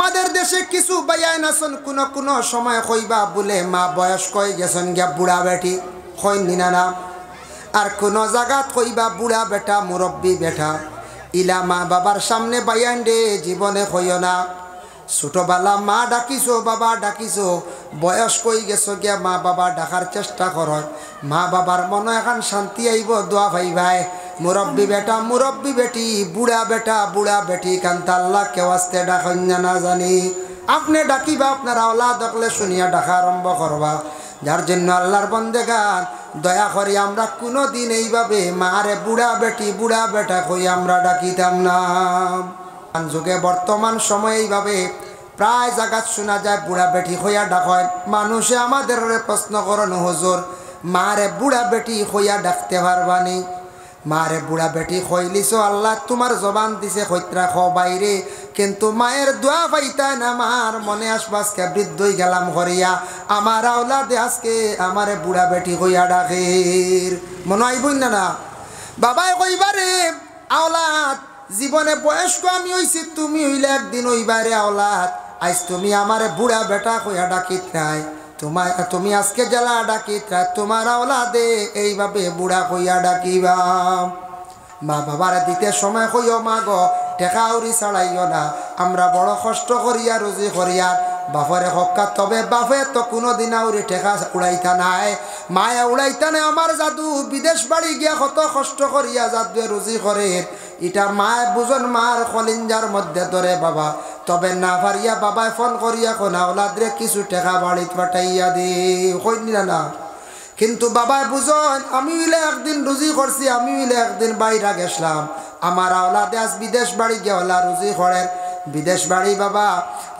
আমাদের দেশে কিছু বায়ান আছেন কোন সময় কইবা বলে মা বয়স কই গেছেন গিয়া বুড়া বেটি কইনি না আর কোন জায়গাত কইবা বুড়া বেটা মুরব্বী বেটা ইলা মা বাবার সামনে বায়ান দে জীবনে কইও না ছোটবেলা মা ডাকিছো বাবা ডাকিছো বয়স কই গেছো গিয়া মা বাবা ডাকার চেষ্টা করো মা বাবার মনে এখন শান্তি আইব দোয়া ভাই ভাই মুরব্বী বেটা মুরব্বী বেটি বুড়া বেটি কান্তা আল্লাহ কেউ আসতে ডাকেন না জানি আপনি ডাকিবা আপনার আওলাদ দেখলে শুনিয়া ডাকা আরম্ভ করবা যার জন্য আল্লাহর বন্দেগান দয়া করি আমরা কোনোদিন এইভাবে মারে বুড়া বেটা কই আমরা ডাকিতাম না যুগে বর্তমান সময়ে এইভাবে প্রায় জায়গাত শোনা যায় বুড়া বেটি হইয়া ডাকয় মানুষে আমাদের প্রশ্ন করেন হুজুর মারে বুড়া বেটি হইয়া ডাকতে পারবানি মারে বুড়া বেটি কইলিছো আল্লাহ তোমার জবান দিছে কইত্রা খ বাইরে কিন্তু মায়ের দোয়া পাইতাই না আমার মনে আশপাশকে বৃদ্ধ হয়ে গেলাম করিয়া আমার আওলাদে আজকে আমারে বুড়া বেটি হইয়া ডাকের মনে আইবই না বাবাই কইবারে আওলাদ জীবনে বয়স্ক আমি হইছি তুমি হইলে একদিন হইবারে আওলাদ আজ তুমি আমারে বুড়া বেটা কইয়া ডাকিত নাই তুমি আজকে জেলা ডাকিত নাই তোমার আওলাদে এইভাবে বুড়া কইয়া ডাকিবা মা বাবার দিতে সময় কইও মা গো টেকা উড়ি ছাড়াইও না আমরা বড় কষ্ট করিয়া রুজি করিয়া বাপরে হক্কা তবে বাপে তো কোনোদিন আউরি টেকা উড়াইতা নাই মায়া উড়াইতা নাই আমার জাদু বিদেশ বাড়ি গিয়া কত কষ্ট করিয়া জাদু রুজি করে এটা মায় বুঝন মার কলিঞ্জার মধ্যে ধরে বাবা তবে না পারিয়া বাবায় ফোন করিয়া কোন আওলাদরে কিছু টেকা বাড়িত পাঠাইয়া দি কইনি না কিন্তু বাবায় বুঝন আমি হইলে একদিন রুজি করছি আমি হইলে একদিন বাইরা গেছিলাম আমার আওলাদে আজ বিদেশ বাড়ি গিয়া ওলা রুজি করেন বিদেশ বাড়ি বাবা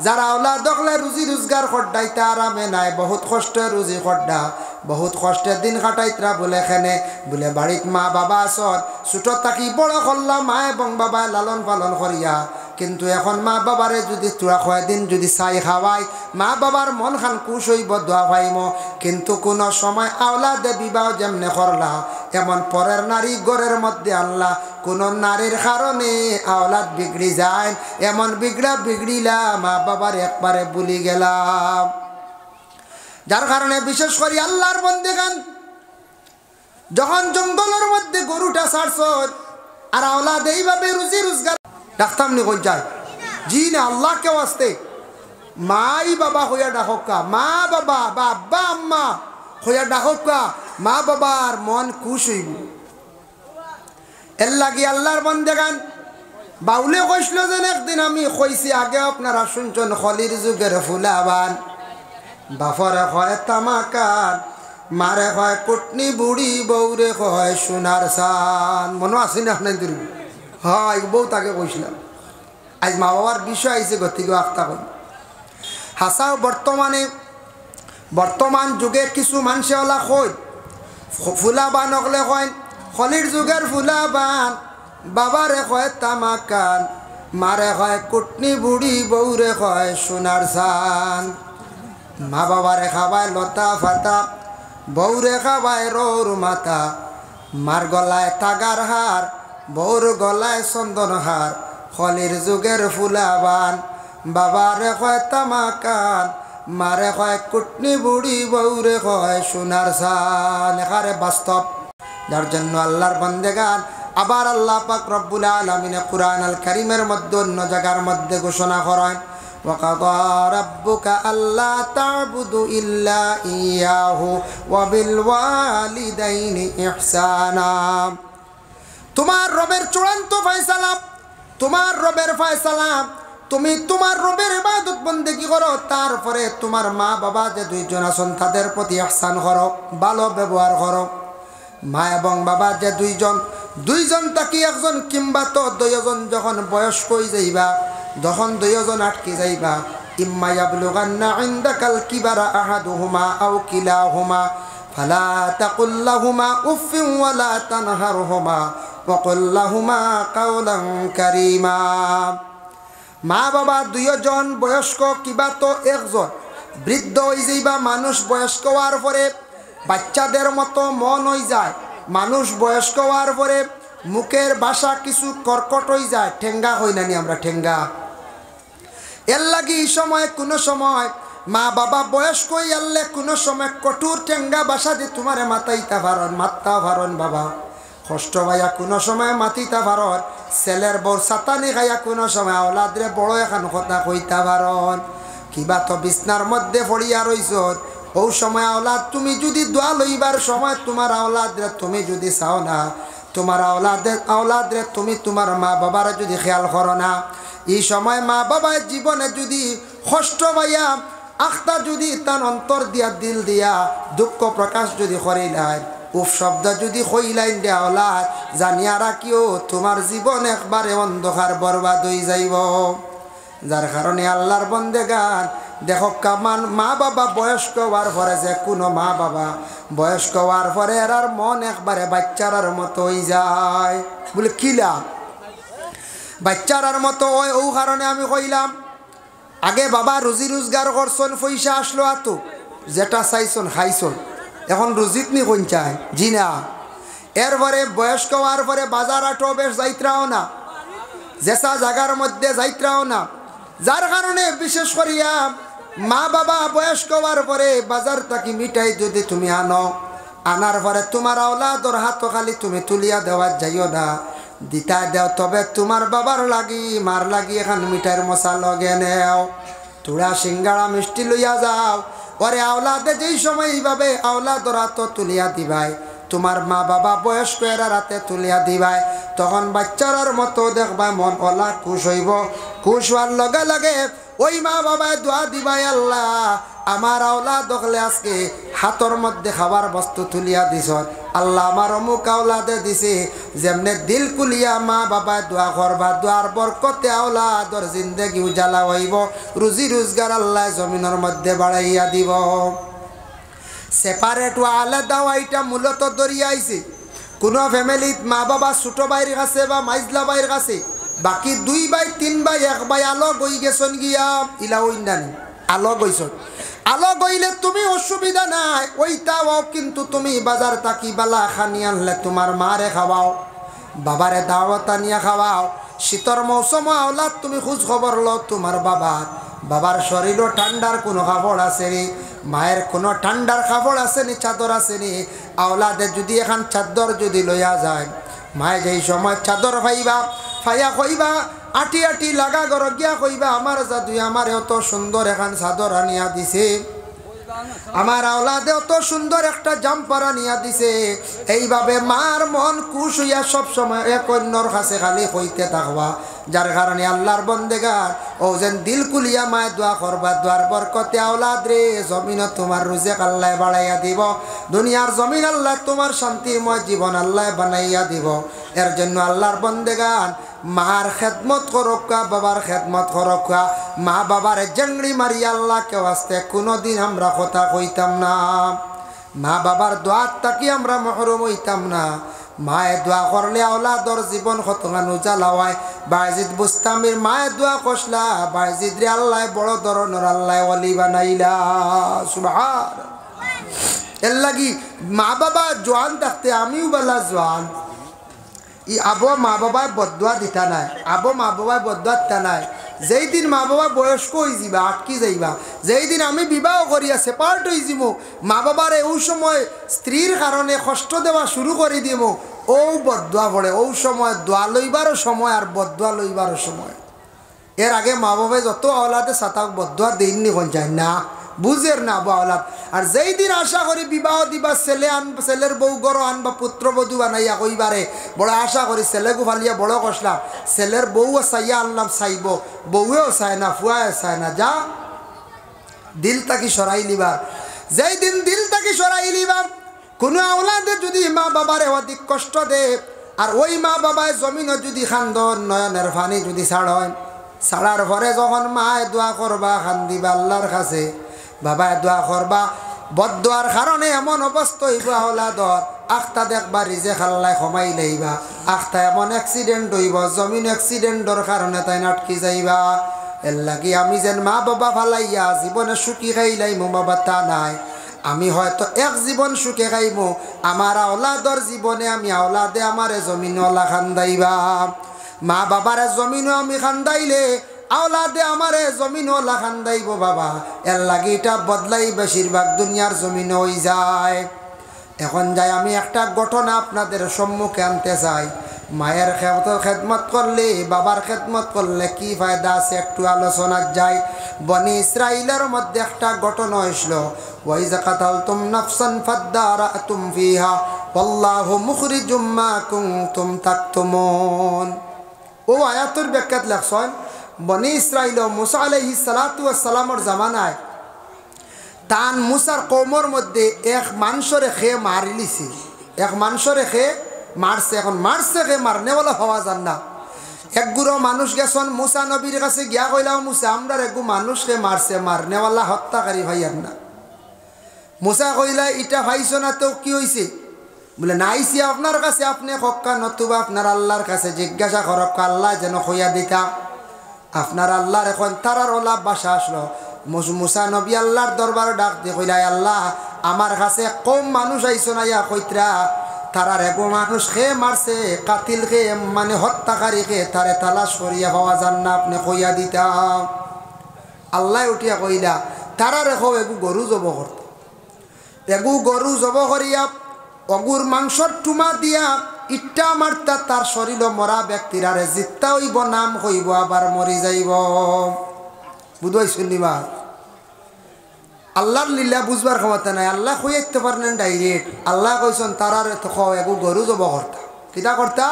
যারা আওলাদ দেখলে রুজি রোজগার করডাইতে আরামে নাই বহুত কষ্ট রুজি করডা বহুত কষ্টের দিন কাটাইতরা বলে এখানে বলে বাড়িত মা বাবা আসন ছোট থাকি বড় করলাম মা এবং বাবা লালন পালন করিয়া কিন্তু এখন মা বাবারে যদি তোরা কয়দিন যদি চাই খাওয়াই মা বাবার মন খান খুশ হইব দোয়া পাইম কিন্তু কোন সময় আওলাদে বিবাহ যেমনে করলা এমন পরের নারী ঘরের মধ্যে আনলা কোন নারীর কারণে আওলাদ বিগড়ি যায় এমন বিগড়িলা মা বাবার একবারে ভুলি গেলাম যার কারণে বিশেষ করে আল্লাহর বন্দেগান যখন জঙ্গলের মধ্যে গরুটা ছাড়ছ আর আওলাদ এইভাবে রুজি রোজগার ডাকতাম নি কোন যায় জি না আল্লাহ কেউ আসতে মাই বাবা হইয়া ডাকা মা বাবা বা আব্বা আম্মা হইয়া ডাকা মা বাবার মন খুশ হইব এর লাগি আল্লাহর বন্দেগান বাউলে কইছিল যেন একদিন আমি কইছি আগে আপনারা শুনছেন খলির যুগের ফুলাবান বাফরে হয় তামাকার মারে হয় কুটনি বুড়ি বউরে হয় সোনার সান মনে আছে না আপনার হয় বউ তাকে কইছিলাম আজ মা বাবার বিষয় আইসে গতিকে আফতা কই হাসাও বর্তমান যুগে কিছু মানুষে ওলা কই ফুলাবান হলে কয় খলির যুগের ফুলাবান বাবারে কয় তামাকান মারে হয় কুটনি বুড়ি বউরে হয় সোনার সান মা বাবারে খাবায় লতা ফাতা বউরে খাবায় রৌর মাথা মার গলায় তাগার হার বউর গলায় চন্দন হার খলির যুগের ফুলাবান বাবারে কয় তামাকান মারে কয় কুটনি বুড়ি বউরে কয় সোনার সান এখানে বাস্তব যার জন্য আল্লাহর বন্দেগান আবার আল্লাহ পাক রব্বুল আলামিন কুরআন আল কারীমের মধ্যে অন্য জায়গার মধ্যে ঘোষণা করেন وَقَضَى رَبُّكَ أَلَّا تَعْبُدُوا إِلَّا إِيَّاهُ وَبِالْوَالِدَيْنِ إِحْسَانًا তোমার রবের চূড়ান্ত ফয়সালা তোমার রবের ফয়সালা তুমি তোমার রবের ইবাদত বন্দেগী করো তারপরে তোমার মা বাবা যে দুইজন আছেন তাদের প্রতি ইহসান করো ভালো ব্যবহার করো মা এবং বাবা যে দুইজন তাকি একজন কিংবা তো দুইজন যখন বয়স্ক হয়ে যাইবা যখন দুইজন আটকে যাইবা ইম্মা ইয়াবলুগান্না ইনদাকাল কিবারা আহাদুহুমা আও কিলাহুমা ফালা তাকুল লাহুমা উফিন ওয়ালা তানহারহুমা ওয়া কুল লাহুমা কাওলান কারীমা মা বাবা দুইজন বয়স্ক কিবা তো একজন বৃদ্ধ হয়ে যাইবা মানুষ বয়স্ক হওয়ার পরে বাচ্চাদের মতো মন হয়ে যায় মানুষ বয়স্ক হওয়ার পরে মুখের ভাষা কিছু কর্কট হয়ে যায় ঠেঙ্গা হই নানি আমরা ঠেঙ্গা এর লাগি এই সময় কোনো সময় মা বাবা বয়স্ক হইয়ালে কোনো সময় কঠোর টেঙ্গা বাসা দিয়ে তোমারে মাতাইতা পারন, মাত্তা পারন বাবা। কষ্ট ভাইয়া কোনো সময় মাতিতা পারন। ছেলের বর সাতানি খাইয়া কোনো সময় আওলাদরে বড় এখন কথা কইতা পারন। কিবা তো বিছনার মধ্যে পড়িয়া রইছ, ও সময় আওলাদ তুমি যদি দোয়া লইবার সময় তোমার আওলাদরে তুমি যদি চাও না, তোমার আওলাদরে তুমি তোমার মা বাবার যদি খেয়াল করো না, এই সময় মা বাবার জীবনে যদি কষ্ট ভাইয়া আখতা যদি তার অন্তর দিয়া দিল দিয়া দুঃখ প্রকাশ যদি করিলাই, উফ শব্দ যদি কইলাইন দে আওলাদ, জানিয়া রাখিও তোমার জীবন একবারে অন্ধকার বরবাদ হয়ে যাইব। যার কারণে আল্লাহর বন্দেগান দেখো কামান মা বাবা বয়স্ক হওয়ার পরে, যে কোনো মা বাবা বয়স্ক হওয়ার পরে এরার মন একবারে বাচ্চারার মতো হয়ে যায়। বলে কিলা বাচ্চারার মতো ওই ও কারণে আমি কইলাম, আগে বাবা রুজি রোজগার করছন, পয়সা আসলো আতো, যেটা চাইছন খাইছন, এখন রুজিত নি কোন চায় জি না। এরপরে বয়স্ক হওয়ার পরে বাজার আটো বেশ যাইত্রাও না, যেসা জায়গার মধ্যে যাইত্রাও না। যার কারণে বিশেষ করিয়া মা বাবা বয়স্ক হওয়ার পরে বাজার থাকি মিঠাই যদি তুমি আনো, আনার পরে তোমার আওলাদর হাত খালি তুমি তুলিয়া দেওয়া যাইও না, দিতা দেও, তবে তোমার বাবার লাগি মার লাগি এখন মিঠাইয়ের মশা লগে নেও, তোরা সিঙ্গাড়া মিষ্টি লইয়া যাও। পরে আওলাদে যেই সময় এইভাবে আওলাদর হাত তুলিয়া দিবাই, তোমার মা বাবা বয়স্ক এরা রাতে তুলিয়া দিবাই, তখন বাচ্চারার মতো দেখবা মন ওলা খুশ হইব। খুশ হওয়ার লগে লগে ওই মা বাবায় দোয়া দিবাই, আল্লাহ আমার আওলাদ দেখলে আজকে হাতর মধ্যে খাবার বস্তু তুলিয়া দিছ, আল্লাহ আমার অমুক আওলাদে দিছে, যেমনে দিল কুলিয়া মা বাবায় দোয়া করবা, দোয়ার বরকতে আওলাদর জিন্দেগি উজালা হইব, রুজি রোজগার আল্লাহ জমিনের মধ্যে বাড়াইয়া দিব। সেপারেট ও আলাদা এটা মূলত দরিয়াইছে কোনো ফ্যামিলিত মা বাবা ছোট ভাইয়ের কাছে বা মাইজলা ভাইয়ের কাছে, বাকি 2 ভাই 3 ভাই 1 ভাই আলো গই গেছন গিয়া, ইলা ওইন্দানি আলো গইছন। আলো গইলে তুমি অসুবিধা নাই, ওইটাও কিন্তু তুমি বাজার তাকি বালা খানি আনলে তোমার মারে খাওয়াও, বাবারে দাওয়াত আনিয়া খাওয়াও। শীতর মৌসুম আওলাদ তুমি খোঁজ খবর লো তোমার বাবার শরীরও ঠান্ডার কোনো কাপড় আছে নি, মায়ের কোনো ঠান্ডার কাপড় আছে নি, চাদর আছে নি। আওলাদের যদি এখন চাদর যদি লইয়া যায়, মায়ে যেই সময় চাদর পাইবা ফাইয়া কইবা আটি আটি লাগা গর গিয়া কইবা, আমার জাদুই আমার এত সুন্দর এখন চাদর আনিয়া দিছে, আমার আওলাদে অত সুন্দর একটা জাম্পার আনিয়া দিছে। এইভাবে মার মন খুশ হইয়া সব সময় এক অন্যর কাছে খালি হইতে থাকবা। যার কারণে আল্লাহর বন্দেগার ও যেন দিল কুলিয়া মায় দোয়া করবা, দোয়ার বরকতে আওলাদ রে জমিন তোমার রুজেক আল্লাহ বাড়াইয়া দিব, দুনিয়ার জমিন আল্লাহ তোমার শান্তিময় জীবন আল্লাহ বানাইয়া দিব। এর জন্য আল্লাহর বন্দেগান মার খেদমত করকা, বাবার খেদমত করকা। মা বাবার জেংড়ি মারি আল্লাহ কেউ আসতে কোনোদিন আমরা কথা কইতাম না, মা বাবার দোয়ার তাকি আমরা মহরুম হইতাম না। মায়ে দোয়া করলে আওলাদর জীবন কতখান উজালা হয়। বায়েজিদ বুস্তামির মায়ে দোয়া কষলা, বায়েজিদ রে আল্লাহ বড় ধরনের আল্লাহ ওলি বানাইলা, সুবহান। এর লাগি মা বাবা জোয়ান থাকতে আমিও বেলা জোয়ান, ই আবো মা বাবায় বদুয়া দিতা নাই, আবো মা বাবায় বদুয়া দিতা নাই। যেই দিন মা বাবা বয়স্ক হয়ে যাবা, আটকি যাইবা, যেই দিন আমি বিবাহ করিয়া সেপারেট হয়ে যাব, মা বাবারে ওই সময় স্ত্রীর কারণে কষ্ট দেওয়া শুরু করে দিব, ও বদুয়া পড়ে। ওই সময় দোয়া লইবারও সময় আর বদুয়া লইবারও সময়। এর আগে মা বাবায় যত আওলাদে সাতাক বদুয়া দিননি কোন যায় না, বুঝের না আবু আওলাদ। আর যেই দিন আশা করি বিবাহ দিবা, ছেলে আনবা, ছেলের বউ গড় আনবা, পুত্রবধূ বানাইয়া কইবারে বড় আশা করি, ছেলেকে ফালিয়া বড় কষলাম, ছেলের বউও চাইয়া আনলাম, চাইব, বউয়েও চায় না, ফুয়াও চায় না, যা দিল তাকি সরাই লিবার। যেই দিন দিল তাকি সরাই লিবার, কোনো আওলাদে যদি মা বাবারে অধিক কষ্ট দে, আর ওই মা বাবায় জমিনে যদি খান্দন নয়নের ফানি যদি ছাড়েন, ছাড়ার পরে যখন মায় দোয়া করবা খান্দিবা আল্লাহর কাছে, বাবায় দোয়া করবা, বদদোয়ার কারণে এমন অবস্থা হইব আওলাদর, আখতা দেখবা রিজে খাল্লাই কমাই লইবা, আখতা এমন অ্যাক্সিডেন্ট হইব, জমিন অ্যাক্সিডেন্টর কারণে তাই নাটকি যাইবা। এর লাগি আমি যেন মা বাবা ফালাইয়া জীবনে সুখী খাইলাইমু বাবা তা নাই, আমি হয়তো এক জীবন সুখে খাইমু, আমার আওলাদর জীবনে আমি আওলাদে আমারে জমিনওয়ালা খান্দাইবা। মা বাবারে জমিনও আমি খান্দাইলে আওলাদে আমারে জমিনও লাখান দাইব বাবা, এর লাগে এটা বদলাই বেশিরভাগ দুনিয়ার জমিন হয়ে যায়। এখন যাই আমি একটা ঘটনা আপনাদের সম্মুখে আনতে চাই। মায়ের খেদমত করলে, বাবার খেদমত করলে কি ফায়দা আছে একটু আলোচনা যাই। বনি ইসরাইলের মধ্যে একটা ঘটনা হয়েছিল, ওয়াইজা কাতালতুম নাফসান ফাদ্দারাতুম ফিহা ওয়াল্লাহু মুখরিজুম মা কুনতুম তাকতুমুন। ও আয়াতের ব্যাখ্যাত লেখছেন বনি ইসরাইল মুসা আলাইহিস সালাতু ওয়াস সালামের জামানায় তান মুসার কওমের মধ্যে এক মানুষরে খেয়ে মারি লিছে, এক মানুষরে খেয়ে মারছে। এখন মারছে খেয়ে মারনেওয়ালা হওয়া যান না। এক গুঁড়ো মানুষ গেছেন মুসা নবীর কাছে গিয়া কইলাম, মুসা আমরা একগু মানুষকে মারছে, মারনেওয়ালা হত্যাকারী ভাইয়ার না। মুসা কইলা ইটা ভাইছো না তো কি হয়েছে? বলে নাইছি আপনার কাছে, আপনি হক্কা নতুবা আপনার আল্লাহর কাছে জিজ্ঞাসা করক, আল্লাহ যেন হইয়া দিতা। আপনার আল্লাহর এখন তারার ওলা বাসা আসলো। মুসা নবী আল্লাহর দরবার ডাক দিয়ে কইলা, আল্লাহ আমার কাছে কম মানুষ আইসো না ইয়া কইত্রা, তারার এগো মানুষ খেয়ে মারছে, কাতিল খেয়ে মানে হত্যাকারী খেয়ে তারে তালাশ করিয়া পাওয়া যান না, আপনি কইয়া দিতা। আল্লাহ উঠিয়া কইলা, তারার এগো এগু গরু জব করত, এগু গরু জব করিয়া অগুর মাংসর টুমা দিয়া ইটা মারতা তার শরীর মরা ব্যক্তির আরে জিত্তা হইব, নাম হইব, আবার মরি যাইব। বুঝবাই শুনিবা আল্লাহর লীলা বুঝবার ক্ষমতা নাই। আল্লাহ কইতে পারেন ডাইরেক্ট। আল্লাহ কইছেন তারার এগু গরু জব করতা। কিতা করতা?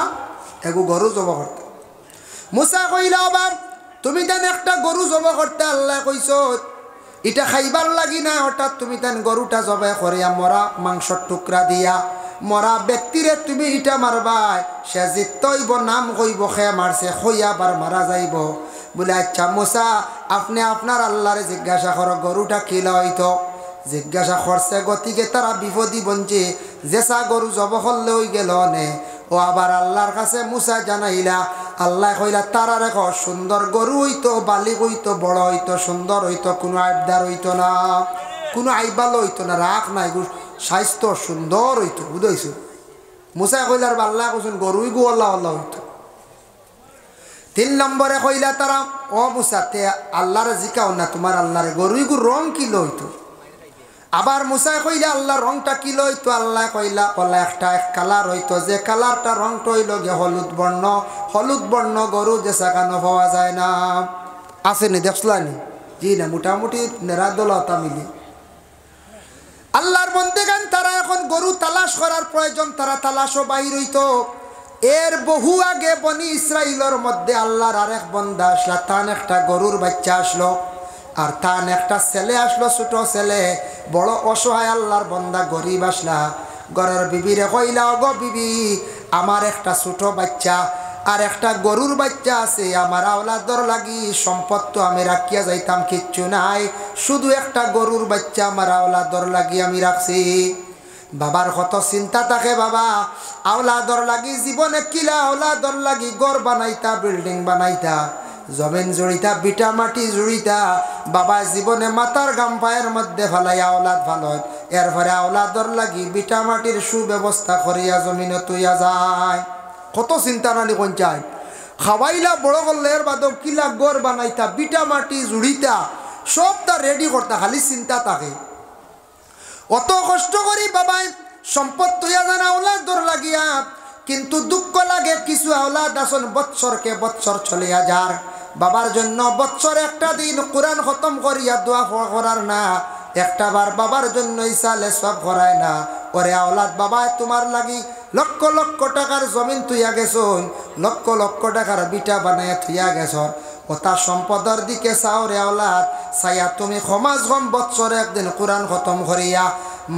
এগু গরু জব করতা। মুসা কইলা, আবার তুমি তেন একটা গরু জব করতা। আল্লাহ কইছ এটা খাইবার লাগি না, হঠাৎ তুমি তেন গরুটা জবাই করিয়া মরা মাংসর টুকরা দিয়া মরা ব্যক্তিরে তুমি ইটা মারবাই, সে জিতইব, নাম কইব খে মারছে, খইয়া বার মারা যাইব। বলে আচ্ছা মুসা আপনি আপনার আল্লাহরে জিজ্ঞাসা করো গরুটা কিলা হইতো। জিজ্ঞাসা করছে, গতিকে তারা বিপদী বঞ্চে জেসা গরু জব করলে হই গেল নে। ও আবার আল্লাহর কাছে মুসা জানাইলা, আল্লাহ কইলা তারা রেখো সুন্দর গরু হইতো, বালিক হইতো, বড় হইতো, সুন্দর হইতো, কোনো আবদার হইতো না, কোনো আইবাল হইতো না, রাখ নাই, স্বাস্থ্য সুন্দর হইতো। বুঝাইছো? মুসা কইলার আল্লাহ কইছেন গরুই গু আল্লাহ আল্লাহ হইতো। 3 নম্বরে কইলা তারা, ও মুসা তে আল্লাহরে জিকাও না তোমার আল্লাহরে গরুই গু রং কি লইতো। আবার মুসা কইলা আল্লাহ রংটা কি লইতো। আল্লাহ কইলা ওলা একটা এক কালার হইতো, যে কালারটা রংটা হইল গে হলুদ বর্ণ। হলুদ বর্ণ গরু যে সাকানো পাওয়া যায় না। আসেনি দেখলানি? জি না, মোটামুটি নেরাদলতা মিলি আল্লাহর বন্দেগান তারা এখন গরু তালাশ করার প্রয়োজন, তারা তালাশও বাহির হইতো। এর বহু আগে বনি ইসরাইলের মধ্যে আল্লাহর আরেক বন্দা আসলা, তান একটা গরুর বাচ্চা আসলো, আর তান একটা ছেলে আসলো, ছোট ছেলে, বড় অসহায় আল্লাহর বন্দা গরিব আসলা। ঘরের বিবিরে কইলা, গো বিবি আমার একটা ছোট বাচ্চা আর একটা গরুর বাচ্চা আছে, আমার আওলাদর লাগি সম্পদ তো আমি রাখিয়া যাইতাম, কিচ্ছু নাই, শুধু একটা গরুর বাচ্চা আমার আওলাদর লাগি আমি রাখছি। বাবার কত চিন্তা থাকে, বাবা আওলাদর লাগি জীবনে কিলা আওলাদর লাগি ঘর বানাইতা, বিল্ডিং বানাইতা, জমিন জুড়িতা, বিটা মাটি জুড়িতা, বাবা জীবনে মাতার গাম পায়ের মধ্যে ফালাই আওলাদ ভালো, এরপরে আওলাদর লাগি বিটা মাটির সুব্যবস্থা করিয়া জমিনে তুইয়া যায়। কত চিন্তা নানি কোন চাই, খাওয়াইলা বড় করলে এর বাদক কিলা গড় বানাইতা, বিটা মাটি জুড়িতা, সব তা রেডি করতা, খালি চিন্তা থাকে। অত কষ্ট করি বাবাই সম্পদ তুইয়া জানা আওলাদর লাগিয়া, কিন্তু দুঃখ লাগে কিছু আওলাদ আসন বৎসরকে বৎসর চলিয়া যার, বাবার জন্য বৎসর একটা দিন কোরআন খতম করিয়া দোয়া করার না, একটা বার বাবার জন্য ইসালে সব করায় না। ওরে আওলাদ বাবা তোমার লাগি লক্ষ লক্ষ টাকার জমিন তুইয়া গেছন, লক্ষ লক্ষ টাকার বিটা বানায় থুইয়া গেছন, ও তার সম্পদের দিকে চাও রে আওলাদ, চাইয়া তুমি সমাজ কম বৎসরে একদিন কোরআন খতম করিয়া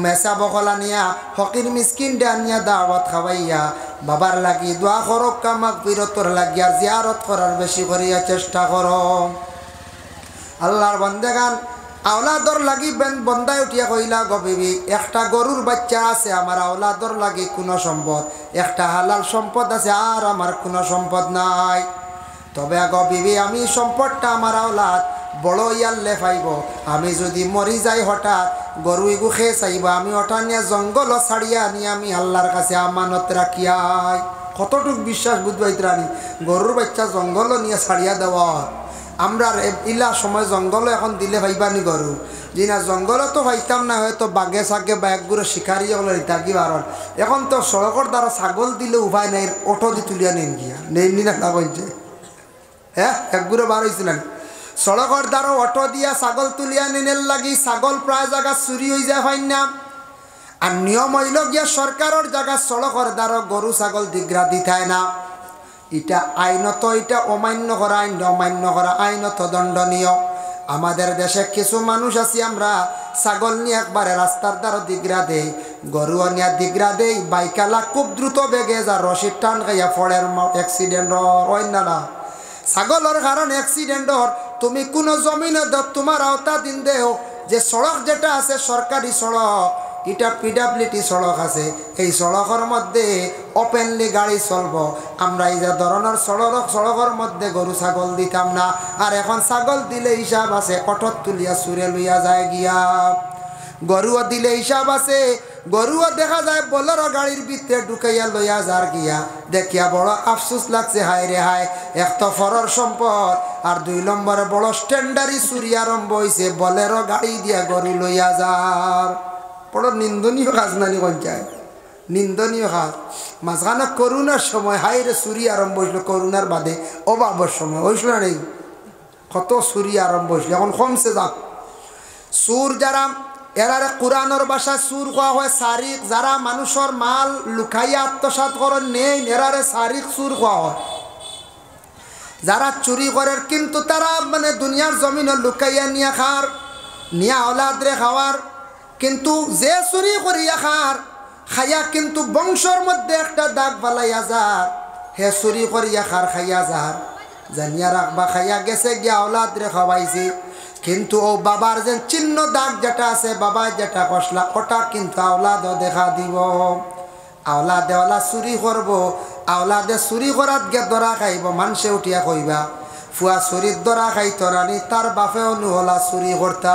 মেসা বকলা নিয়া ফকির মিসকিন ডানিয়া দাওয়াত খাওয়াইয়া বাবার লাগি দোয়া করো, কামাক বিরতর লাগিয়া জিয়ারত করার বেশি করিয়া চেষ্টা করো। আল্লাহর বন্দেগান আওলাদর লাগি বন্দায় উঠিয়া কইলা, গো বিবি একটা গরুর বাচ্চা আছে, আমার আওলাদর লাগি কোনো সম্পদ, একটা হালাল সম্পদ আছে, আর আমার কোনো সম্পদ নাই। তবে গো বিবি আমি সম্পদটা আমার আওলাদ বড় ইয়াল্লে পাইব, আমি যদি মরি যাই হঠাৎ গরু ইগু খেয়ে চাইব, আমি ওটা নিয়ে জঙ্গল ছাড়িয়া নিয়ে আমি আল্লাহর কাছে আমানত রাখিয়াই। কতটুক বিশ্বাস বুঝবাইত রানি, গরুর বাচ্চা জঙ্গল নিয়ে ছাড়িয়া দেওয়া, আমরা ইলা সময় জঙ্গল এখন দিলে ভাইবানি গরু জি না জঙ্গলে তো ভাইতাম না হয়তো বাঘে সাগে বা একগুলো শিকারি হলো ইত্যাদি বারণ এখন তো সড়কের দ্বারা ছাগল দিলে উপায় নেই অটো দি তুলিয়া নেন গিয়া নেই না তা বলছে হ্যাঁ একগুলো বার হয়েছিলেন সড়কের দ্বারা অটো দিয়া ছাগল তুলিয়া নিনের লাগি ছাগল প্রায় জায়গা চুরি হয়ে যায় হয় না আর নিয়ম হইল গিয়া সরকারের জায়গা সড়কের দ্বারা গরু ছাগল দিগ্রা দিতায় না এটা আইনত এটা অমান্য করা আইন অমান্য করা আইনত দণ্ডনীয় আমাদের দেশে কিছু মানুষ আছি আমরা ছাগল নিয়ে একবারে রাস্তার দ্বারা দিগ্রা দেই গরুও নিয়ে দিগ্রা দেই বাইকালা খুব দ্রুত বেগে যা রশিদ টান খাইয়া ফলের অ্যাক্সিডেন্টর অন্য না ছাগলের কারণ অ্যাক্সিডেন্টর তুমি কোনো জমিনে তোমার আওতা দিন দেও যে সড়ক যেটা আছে সরকারি সড়ক এটা পিডাব্লিউটি সড়ক আছে এই সড়কের মধ্যে ওপেনলি গাড়ি চলবো আমরা এই যে ধরনের সড়কের মধ্যে গরু ছাগল দিতাম না আর এখন ছাগল দিলে হিসাব আছে অটত তুলিয়া সুরে লইয়া যায় গিয়া গরুও দিলে হিসাব আছে গরুও দেখা যায় বোলেরো গাড়ির ভিতরে ঢুকাইয়া লইয়া যার গিয়া দেখিয়া বড় আফসোস লাগছে হায় রে হায় এক তো ফরর সম্পদ আর 2 নম্বরে বড় স্ট্যান্ডারি চুরি আরম্ভ হয়েছে বোলেরো গাড়ি দিয়া গরু লইয়া যার বড় নিন্দনীয় কাজ নানি পঞ্চায়েত নিন্দনীয় কাজ মাঝখানে করোনার সময় হাইরে চুরি আরম্ভ হয়েছিল করোনার বাদে অভাবের সময় হয়েছিল না নেই কত চুরি আরম্ভ হয়েছিল এখন কমছে যাক চুর যারা এরারে কোরআনের ভাষায় চুর কোয়া হয় সারিক যারা মানুষের মাল লুকাইয়া আত্মসাৎ করেন নেই এরারে সারিক চুর কোয়া হয় যারা চুরি করেন কিন্তু তারা মানে দুনিয়ার জমিনে লুকাইয়া নিয়ে খার নিয়া ওলাদরে খাওয়ার কিন্তু যে চুরি করিয়া খাইয়া কিন্তু বংশর মধ্যে একটা দাগ বালাইয়া যার হে চুরি করিয়া খাইয়া যার জানিয়া রাখবা খাইয়া গেছে গিয়া ওলাদরে খাওয়াইছে কিন্তু ও বাবার যে চিহ্ন দাগ যেটা আছে বাবা যেটা কষলা ওটা কিন্তু আওলাদও দেখা দিব আওলাদে ওলা চুরি করব আওলাদে চুরি করাত গে ধরা খাইব মানুষে উঠিয়া কইবা ফুয়া চুরির ধরা খাইতো রানি তার বাপেও নুহলা চুরি করতা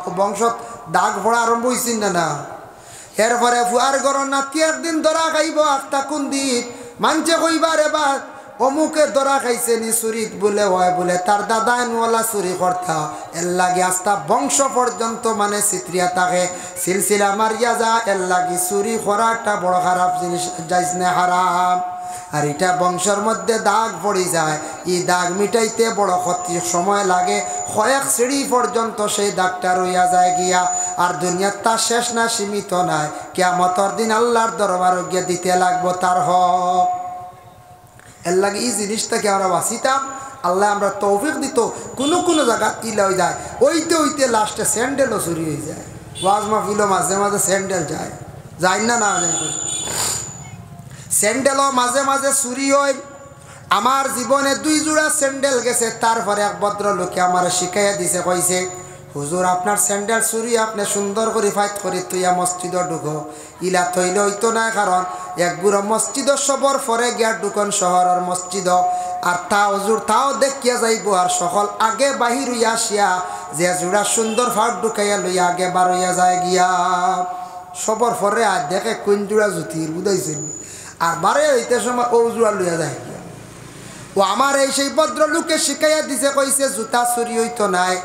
ও বংশত দাগ ভরা আরম্ভ হয়েছিল না এরপরে ফুয়ার ঘর নাতি একদিন ধরা খাইব আখতা কোন দিন মানছে কইবার এবার অমুকে ধরা খাইছে নি চুরিত বলে হয় বলে তার দাদা নুয়ালা চুরি করতা এর লাগে আস্তা বংশ পর্যন্ত মানে চিত্রিয়া থাকে সিলসিলা মারিয়া যা এর লাগে চুরি করাটা বড় খারাপ জিনিস যাইস না হারাম আর এটা বংশের মধ্যে দাগ পড়ে যায় এই দাগ মিটাইতে বড় ক্ষতি সময় লাগে কয়েক সিঁড়ি পর্যন্ত সেই দাগটা রইয়া যায় গিয়া আর দুনিয়ার তার শেষ না সীমিত নাই কিয়ামতের দিন আল্লাহর দরবারে গিয়ে দিতে লাগবো তার হক এর লাগে এই জিনিসটাকে আমরা বাঁচিতাম আল্লাহ আমরা তৌফিক দিত কোনো জায়গা ইলা হয়ে যায় ওইতে লাস্টে স্যান্ডেলও চুরি হয়ে যায় ওয়াজ মাহফিলও মাঝে মাঝে স্যান্ডেল যায় না স্যান্ডেলও মাঝে মাঝে চুরি হয় আমার জীবনে 2 জোড়া স্যান্ডেল গেছে তারপরে এক ভদ্রলোকে আমার শিখাইয়া দিছে কইছে হুজুর আপনার স্যান্ডেল চুরি আপনি সুন্দর করে ফাইট করে তুইয়া মসজিদে ঢুকো ইলা থইলে হইতো না কারণ একগুড়ো মসজিদ সবর পরে গিয়া ঢুকন শহরের মসজিদ আর তা হুজুর তাও দেখিয়া যাইব আর সকল আগে বাহির হইয়া আসিয়া যে জোড়া সুন্দর ফাট ঢুকাইয়া লইয়া আগে বার হইয়া যায় গিয়া সবর পরে আর দেখে কোন জোড়া জুতির বুঝাইছেন আর বারে হইতে সময় ও জোড়া লইয়া যায় গিয়া ও আমার এই সেই ভদ্রলোকে শিখাইয়া দিছে কইছে জুতা চুরি হইতো নাই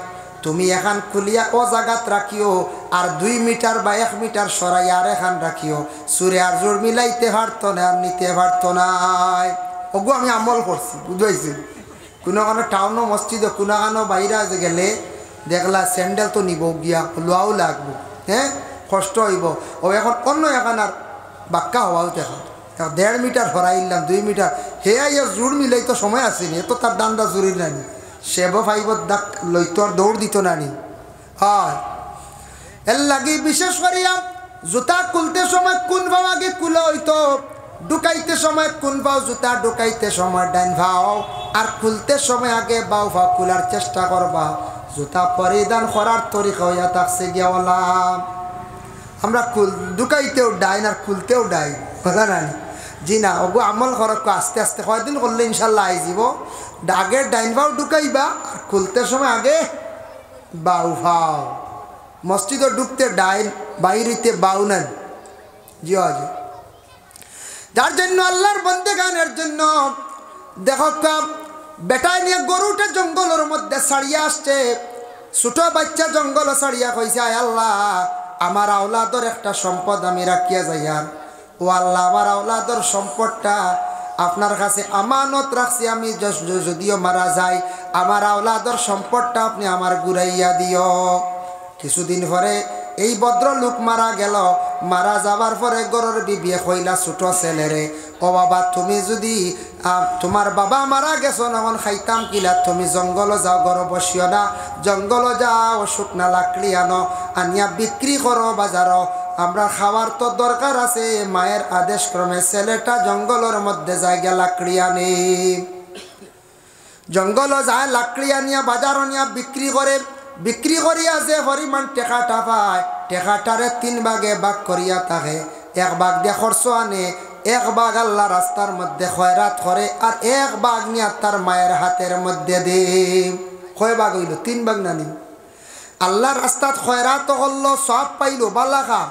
তুমি এখান খুলিয়া ও জায়গাত রাখিও আর 2 মিটার বা 1 মিটার সরাইয়া আর এখান রাখিও সুরে আর জোর মিলাইতে পারতো না আর নিতে পারতো না ওগো আমি আমল করছি বুঝাইছি কোনো টাউনও মসজিদে কোনো বাইরে গেলে দেখলা স্যান্ডেল তো নিব গিয়া লোয়াও লাগবো হ্যাঁ কষ্ট হইব ও এখন অন্য এখন আর বাক্কা হওয়াও দেখা 1.5 মিটার সরাইলাম 2 মিটার হে আইয়া জোর মিলাই তো সময় আসেনি এত তার দান্দা জরুরি নানি সেব ফাইবর দাগ লইতো আর দৌড় দিত নানি হয় এর লাগে বিশেষ করিয়া জুতা খুলতে সময় কোন ভাও আগে খুলে হইতো ঢুকাইতে সময় কোন ভাও জুতা ঢুকাইতে সময় ডাইন ভাও আর খুলতে সময় আগে বাউ ভাও খোলার চেষ্টা করবা জুতা পরিধান করার তরিকা হইয়া থাকছে গিয়াওয়ালা আমরা ঢুকাইতেও ডাইন আর খুলতেও ডাইন কথা নানি জি না ওগো আমল করক আস্তে আস্তে কয়দিন করলে ইনশাল্লাহ আই যাব আগে ডাইন ভাও ঢুকাইবা আর খুলতে সময় আগে বাউ ভাও মসজিদে ঢুকতে ডাইন বাইরিতে বাউ নেন জি আজি যার জন্য আল্লাহর বন্দেগানের জন্য দেখো বেটায় নিয়ে গরুটা জঙ্গলের মধ্যে ছাড়িয়ে আসছে। ছোট বাচ্চা জঙ্গল ছাড়িয়া কইছে, আয় আল্লাহ, আমার আওলাদর একটা সম্পদ আমি রাখিয়া যাই। আর ও আল্লাহ, আমার আওলাদর সম্পদটা আপনার কাছে আমানত রাখছি। আমি যদিও মারা যাই, আমার আওলাদর সম্পদটা আপনি আমার ঘুরাইয়া দিও। কিছুদিন পরে এই ভদ্রলোক মারা গেল। মারা যাবার পরে গরুর বিবিয়ে কইলা ছোট ছেলেরে, ও বাবা, তুমি যদি তোমার বাবা মারা গেছো এখন খাইতাম কিলা, তুমি জঙ্গল যাও, গরু বসিও না, জঙ্গল যাও, শুকনা লাকড়ি আনো, আনিয়া বিক্রি করো বাজারও, আমরা খাওয়ার তো দরকার আছে। মায়ের আদেশ ক্রমে ছেলেটা জঙ্গলের মধ্যে জায়গা লাকড়ি আনে। জঙ্গল যায়, লাকড়ি আনিয়া বাজার আনিয়া বিক্রি করে। বিক্রি করিয়া যে পরিমাণ টেকাটা পায়, টেকাটারে 3 ভাগে ভাগ করিয়া থাকে। 1 ভাগ দিয়ে খরচ আনে, 1 ভাগ আল্লাহ রাস্তার মধ্যে খয়রাত করে, আর 1 ভাগ নিয়ে তার মায়ের হাতের মধ্যে দে। কয় ভাগ হইল? 3 ভাগ না নি? আল্লাহ রাস্তাত খয়রাত করলো, সব পাইলো, বালাখা।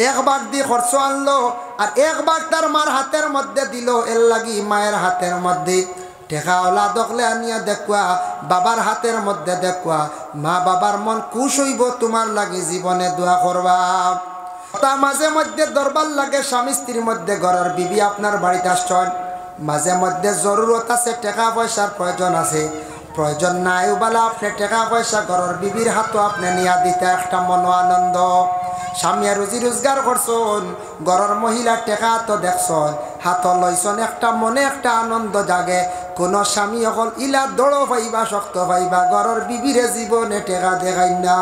1 ভাগ দিয়ে খরচ আনলো, আর 1 ভাগ তার মার হাতের মধ্যে দিল। এর লাগি মায়ের হাতের মধ্যে টেকাওয়ালা দখলে আনিয়া দেখুয়া, বাবার হাতের মধ্যে দেখুয়া, মা বাবার মন খুশ হইব, তোমার লাগে জীবনে দোয়া করবা। তা মাঝে মধ্যে দরবার লাগে স্বামী স্ত্রীর মধ্যে। ঘরের বিবি আপনার বাড়িতে আসছেন, মাঝে মধ্যে জরুরত আছে, টাকা পয়সার প্রয়োজন আছে। প্রয়োজন নাই বলে আপনি টাকা পয়সা ঘরের বিবির হাতও আপনি নিয়া দিতে একটা মনো আনন্দ। স্বামী রুজি রোজগার করছন, ঘরের মহিলার টেকা তো দেখছন, হাত লইছন, একটা মনে একটা আনন্দ জাগে। কোনো স্বামী অকল ইলা দড়ো পাইবা, শক্ত পাইবা, ঘরের বিবিরে জীবনে টেকা দেখাই না।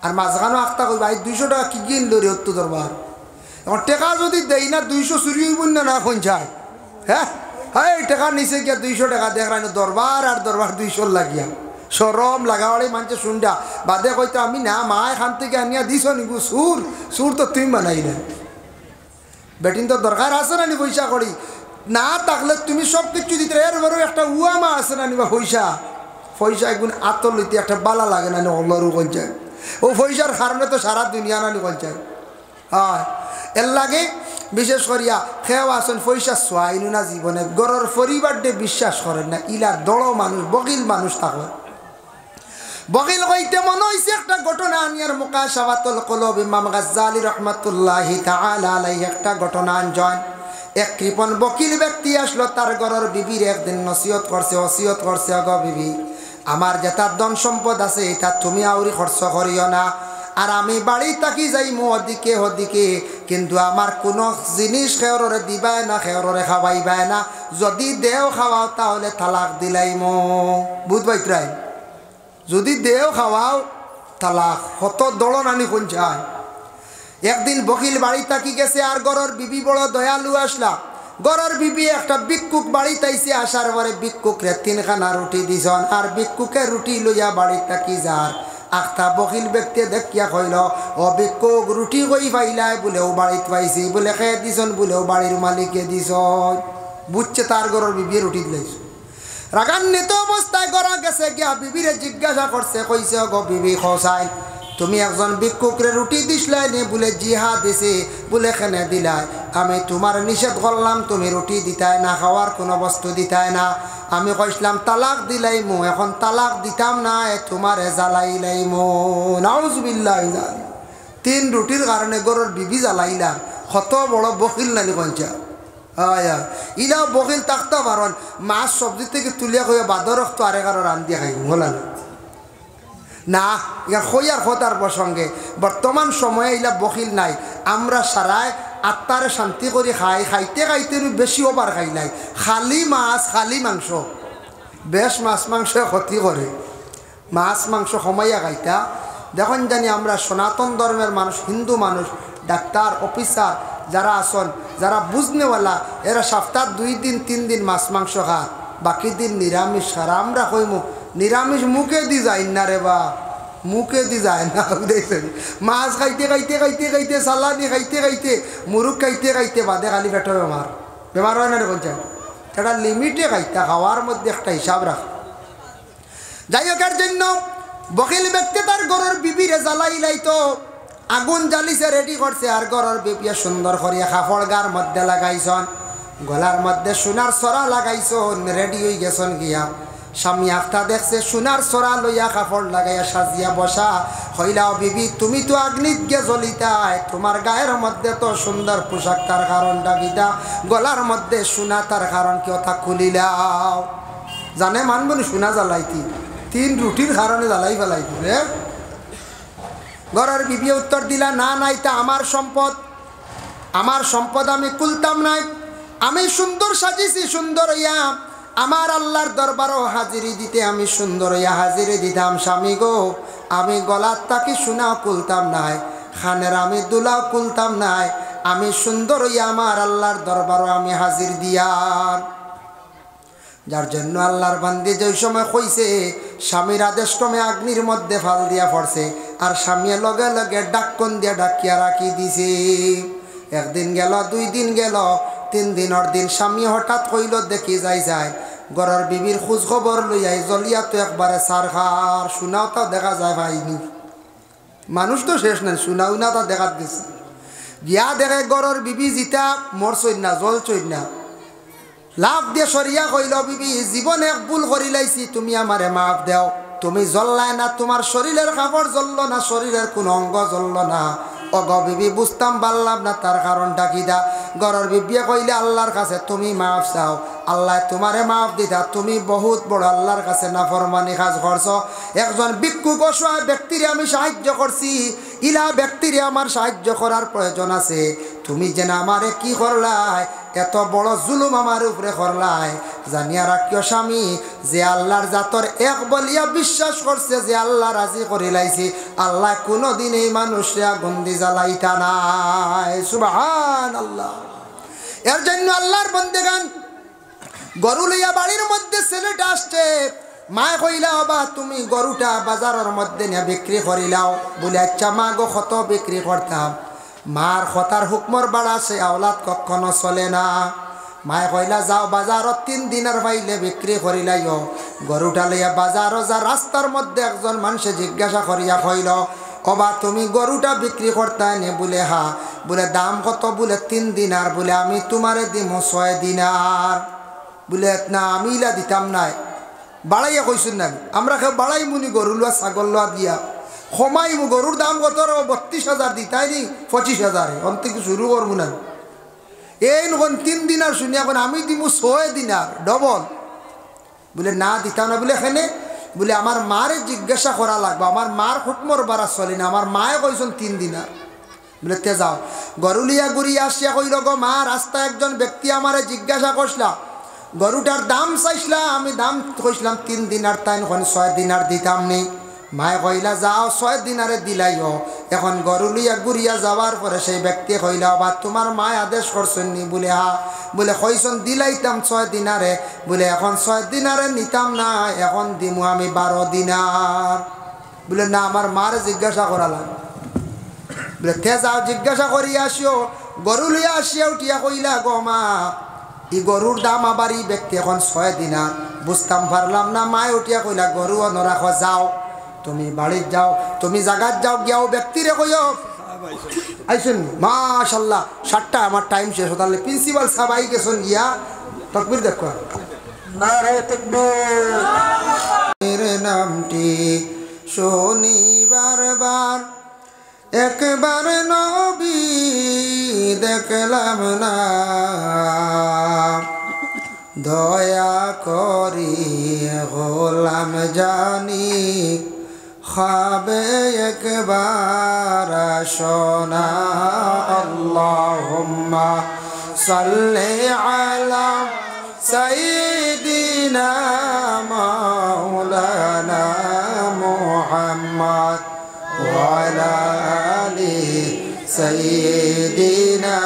আর মাঝখানো আখতা কইবা, 200 টাকা কি কিন লরি হতো দরবার। এখন টেকা যদি দেই না, 200 চুরি হইব না কোন যায়? হ্যাঁ হ্যাঁ, টাকা নিচে গিয়া 200 টাকা দেখাই না, দরবার আর দরবার 200 লাগিয়া সরম লাগাওয়ালে মানুষে শুনডা বাদে কইতো, আমি না, মা এখান থেকে আনিয়া দিছ নিবু, সুর সুর তো তুমি বানাই না। বেটিন তো দরকার আছে না নি পয়সা করি, না থাকলে তুমি সব কিছু দিতে। এর বড় একটা উয়া মা আছে না নিবা পয়সা, পয়সা একগুণ আতর লইতে একটা বালা লাগে না অল্লরও কঞ্চায়। ও পয়সার কারণে তো সারা দুনিয়া নানি কঞ্চায়। হয় এর লাগে বিশেষ করিয়া খেয়াও আসেন, পয়সা সোয়াইনু না জীবনে। গরর পরিবার দিয়ে বিশ্বাস করেন না, ইলা দড় মানুষ, বকিল মানুষ থাকে। বকিল কইতে মনে হইছে একটা ঘটনা আনিয়ার মুকাশাফাতুল কুলুব ইমাম গাজ্জালী রাহমাতুল্লাহি তাআলা আলাইহি একটা ঘটনা আনজন। এক কৃপণ বকিল ব্যক্তি আসলো, তার ঘরের বিবির একদিন নসিহত করছে, ওসিয়ত করছে, অগো বিবি, আমার যেটা ধন সম্পদ আছে এটা তুমি আউরি খরচ করিও না, আর আমি বাড়ি থাকি যাইমু ওদিকে ওদিকে, কিন্তু আমার কোনো জিনিস খেয়রে দিবাই না, খেয়রে খাওয়াইবাই না, যদি দেও খাওয়াও তাহলে তালাক দিলাইমু। বুঝবাইত্রাই, যদি দেও খাওয়াও তালাক। কত দলন আনি কোন চায়। একদিন বকিল বাড়ি থাকি গেছে, আর ঘরের বিবি বড় দয়ালু আসলা। ঘরের বিবি একটা ভিক্ষুক বাড়ি তাইছে, আসার পরে ভিক্ষুকরে 3 খানা রুটি দিছন, আর ভিক্ষুকে রুটি লইয়া বাড়ি থাকি যার। আখতা বকিল ব্যক্তি দেখিয়া কইল, ও ভিক্ষুক, রুটি কই পাইলাই? বলেও বাড়িত পাইছি। বলে খেয়ে দিছন? বলেও বাড়ির মালিকে দিছন। বুঝছে তার ঘরের বিবি রুটি দিলাইছ। রাগান্বিত অবস্থায় গড়া গেছে গিয়া বিবিরে জিজ্ঞাসা করছে, কইছে, গো বিবি খোসাই, তুমি একজন ভিক্ষুকরে রুটি দিসলাই নে? বলে জিহা দিছে। বলে কেনে দিলাই? আমি তোমার নিষেধ করলাম, তুমি রুটি দিতাই না, খাওয়ার কোনো বস্তু দিতাই না। আমি কইসলাম তালাক দিলাইমু, এখন তালাক দিতাম না, তোমারে জ্বালাইলাইমু। নাউজুবিল্লাহ। 3 রুটির কারণে গরুর বিবি জ্বালাইলা। কত বড় বকিল নানি কঞ্চা। আয়া ইলা বকিল থাকতে পারন, মাছ সবজি থেকে তুলিয়া কইয়া বাদর রক্ত আরে কারো রান দিয়ে খাই হল না। ইয়া কইয়ার কথার প্রসঙ্গে বর্তমান সময়ে ইলা বকিল নাই। আমরা সারায় আত্মারে শান্তি করে খাই, খাইতে খাইতে বেশি ওভার খাই নাই। খালি মাছ, খালি মাংস, বেশ মাছ মাংস ক্ষতি করে। মাছ মাংস কমাইয়া খাইতা। দেখুন জানি আমরা সনাতন ধর্মের মানুষ, হিন্দু মানুষ, ডাক্তার, অফিসার যারা আসন, যারা বুঝনেওয়ালা, এরা সপ্তাহ 2 দিন 3 দিন মাছ মাংস খা, বাকি দিন নিরামিষ খার। আমরা কইমু নিরামিষ মুখে দি যায় না রে বা, মুখে দি যায় না। মাছ খাইতে খাইতে খাইতে খাইতে, সালানি খাইতে খাইতে, মুরুখ খাইতে খাইতে বাদে খালি পেটের বেমার। বেমার হয় না রে বলছেন? এটা লিমিটে খাইতা, খাওয়ার মধ্যে একটা হিসাব রাখ। যাই হোক, এর জন্য বকিল ব্যক্তি তার গরুর বিবিরে জ্বালাইলাইতো, আগুন জ্বালিছে, রেডি করছে, আর গরুর বিবিয়ে সুন্দর করিয়া কাপড় গার মধ্যে লাগাইছন। গলার মধ্যে সোনার সরা লাগাইছন, রেডি হয়ে গেছন গিয়া। স্বামী আখটা দেখছে সোনার সরা লইয়া কাপড় লাগাইয়া সাজিয়া বসা। হইলাও বিবি তুমি তো আগ্নিত গে জ্বলিতাই, তোমার গায়ের মধ্যে তো সুন্দর পোশাক, তার কারণটা গীতা গলার মধ্যে সোনা, তার কারণ কেউ তা খুলিলাও। জানে মানবনি সোনা জ্বালাইতি, 3 রুটির কারণে জ্বালাই ফেলাইতি রে। ঘরের বিবি উত্তর দিলা না নাই তা আমার সম্পদ, আমার সম্পদ আমি কুলতাম নাই। আমি সুন্দর সাজিছি, সুন্দর হইয়া আমার আল্লাহর দরবারও হাজিরি দিতে আমি সুন্দর হইয়া হাজিরি দিতাম। স্বামী গো আমি গলার তাকি সোনাও কুলতাম নাই, খানের আমি দুলাও কুলতাম নাই। আমি সুন্দর হইয়া আমার আল্লাহর দরবারও আমি হাজির দিয়ার। যার জন্য আল্লাহর বান্দি যে সময় কইছে স্বামীর আদেশ ক্রমে অগ্নির মধ্যে ফাল দিয়া পড়ছে, আর স্বামীর লগে লগে ডাক্কন দিয়া ডাকিয়া রাখি দিছে। একদিন গেল, 2 দিন গেল, 3 দিনের দিন স্বামী হঠাৎ কইল দেখি যায় ঘরের বিবির খোঁজ খবর লইয়াই জ্বলিয়া তো একবারে সারখার। শোনাও তা দেখা যায় ভাইনি, মানুষ তো শেষ নাই, শোনাও না তা দেখাত গেছে। গিয়া দেখে ঘরের বিবি জিতা মরছই না, জ্বলছই না। লাভ দিয়ে সরিয়া কইল বিবি জীবনে এক ভুল করি লাইছি, তুমি আমারে মাফ দেও। তুমি জ্বললাই না, তোমার শরীরের কাপড় জ্বলল না, শরীরের কোন অঙ্গ জ্বলল না। অগ বিবি বুঝতাম পারলাম না তার কারণটা কি দা। ঘরের বিবিয়ে কইলে আল্লাহর কাছে তুমি মাফ চাও, আল্লাহ তোমারে মাফ দিতা। তুমি বহুত বড় আল্লাহর কাছে নাফরমানি কাজ করছ। একজন ভিক্ষুক অসহায় ব্যক্তিরে আমি সাহায্য করছি, ইলা ব্যক্তিরে আমার সাহায্য করার প্রয়োজন আছে। তুমি যেন আমারে কি করলাই, এত বড় জুলুম আমার উপরে করলাই। জানিয়া রাখিও স্বামী, যে আল্লাহর জাতর এক বলিয়া বিশ্বাস করছে, যে আল্লাহ রাজি করে লাইছি, আল্লাহ কোনোদিন এই মানুষরা গন্দি জ্বালাইতা নাই। সুবহানাল্লাহ। এর জন্য আল্লাহর বন্দেগান গরু লইয়া বাড়ির মধ্যে ছেলেটা আসছে। মায় কইলা বাবা তুমি গরুটা বাজারের মধ্যে নিয়ে বিক্রি করিলাও। বলে আচ্ছা মা গো কত বিক্রি করতাম। মার কথার হুকমর বাড়া সে আওলাদ কখনো চলে না। মায় কইলা যাও বাজারত 3 দিনের পাইলে বিক্রি করিলাইও। গরুটা লইয়া বাজারও যা, রাস্তার মধ্যে একজন মানুষে জিজ্ঞাসা করিয়া কইল অবা তুমি গরুটা বিক্রি করতাই নে? বলে হা। বলে দাম কত? বলে 3 দিনার। বলে আমি তোমারে দিমো 6 দিনার। বলে না আমি ইলা দিতাম নাই, বাড়াইয়া কইসুন না। আমরা কেউ বাড়াই মুনি গরু লোয়া ছাগল লোয়া দিয়া কমাই মু। গরুর দাম কত? 32,000 দিতাই নি 25,000 অন্তিকে শুরু করবো না। এই নখন 3 দিনার শুনি, এখন আমি দিমু 6 দিনার ডবল। বলে না দিতাম না। বলে এখানে বলে আমার মারে জিজ্ঞাসা করা লাগবে, আমার মার হুকমর বাড়া চলে না, আমার মায়ে কইছেন 3 দিনার। বলে তে যাও। গরু লিয়া ঘুরিয়া আসিয়া কইল গো মা, রাস্তায় একজন ব্যক্তি আমারে জিজ্ঞাসা করছিলা, গরুটার দাম চাইছিলা, আমি দাম কইছিলাম 3 দিনার, তাই এখন 6 দিনার দিতাম নেই। মায়ে কইলা যাও 6 দিনারে দিলাইও। এখন গরু লিয়া ঘুরিয়া যাওয়ার পরে সেই ব্যক্তি কইলা বা তোমার মায় আদেশ করছেন নি? বলে হা। বলে কইসন দিলাইতাম 6 দিনারে। বলে এখন 6 দিনারে নিতাম না, এখন দিমু আমি 12 দিনার। বলে না আমার মারে জিজ্ঞাসা করা লাগে। বলে তে যাও জিজ্ঞাসা করিয়া আসিও। গরু লিয়া আসিয়া উঠিয়া কইলা গো মা, ই গরুর দাম আবার ই ব্যক্তি এখন 6 দিনার। বুঝতাম পারলাম না। মায় উঠিয়া কইলা গরু নরাখ, যাও তুমি বাড়ির যাও, তুমি জাগাত যাও, গিয়াও ব্যক্তিরে কইও আইসুন মাশাল্লাহ 7টা আমার টাইম শেষ। তাহলে প্রিন্সিপাল সাহেব আই গেছেন গিয়া তাকবীর দেখো। নারে তাকবীর নামটি শনিবার বার একবার নবী দেখলাম না, দয়া করি গোলাম জানি খাবে একবার শোনা। আল্লাহুম্মা সাল্লি আলা সাইয়্যিদিনা মাওলানা মুহাম্মদ ওয়া আলা আলি সাইয়্যিদিনা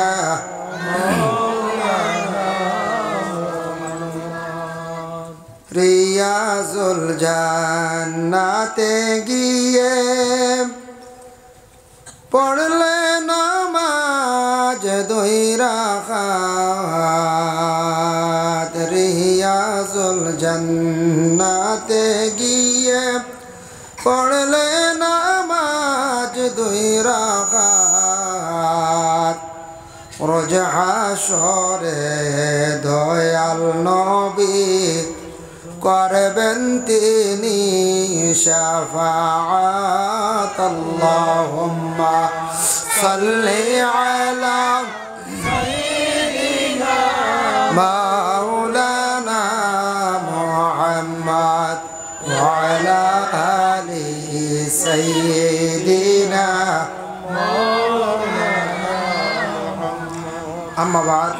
রিয়াজুল জান্নাতে গিয়ে পড়লে নামাজ 2 রাকাত। রিয়াজুল জান্নাতে গিয়ে পড়লে নামাজ 2 রাকাত। রোজ হাসরে দয়াল নবী করবেন তিনি শাফাআত আল্লাহুম্মা সাল্লি আলা সাইয়্যিদিনা মাওলানা মুহাম্মদ ওয়া আলা আলি সাইয়্যিদিনা মাওলানা আম্মা বাদ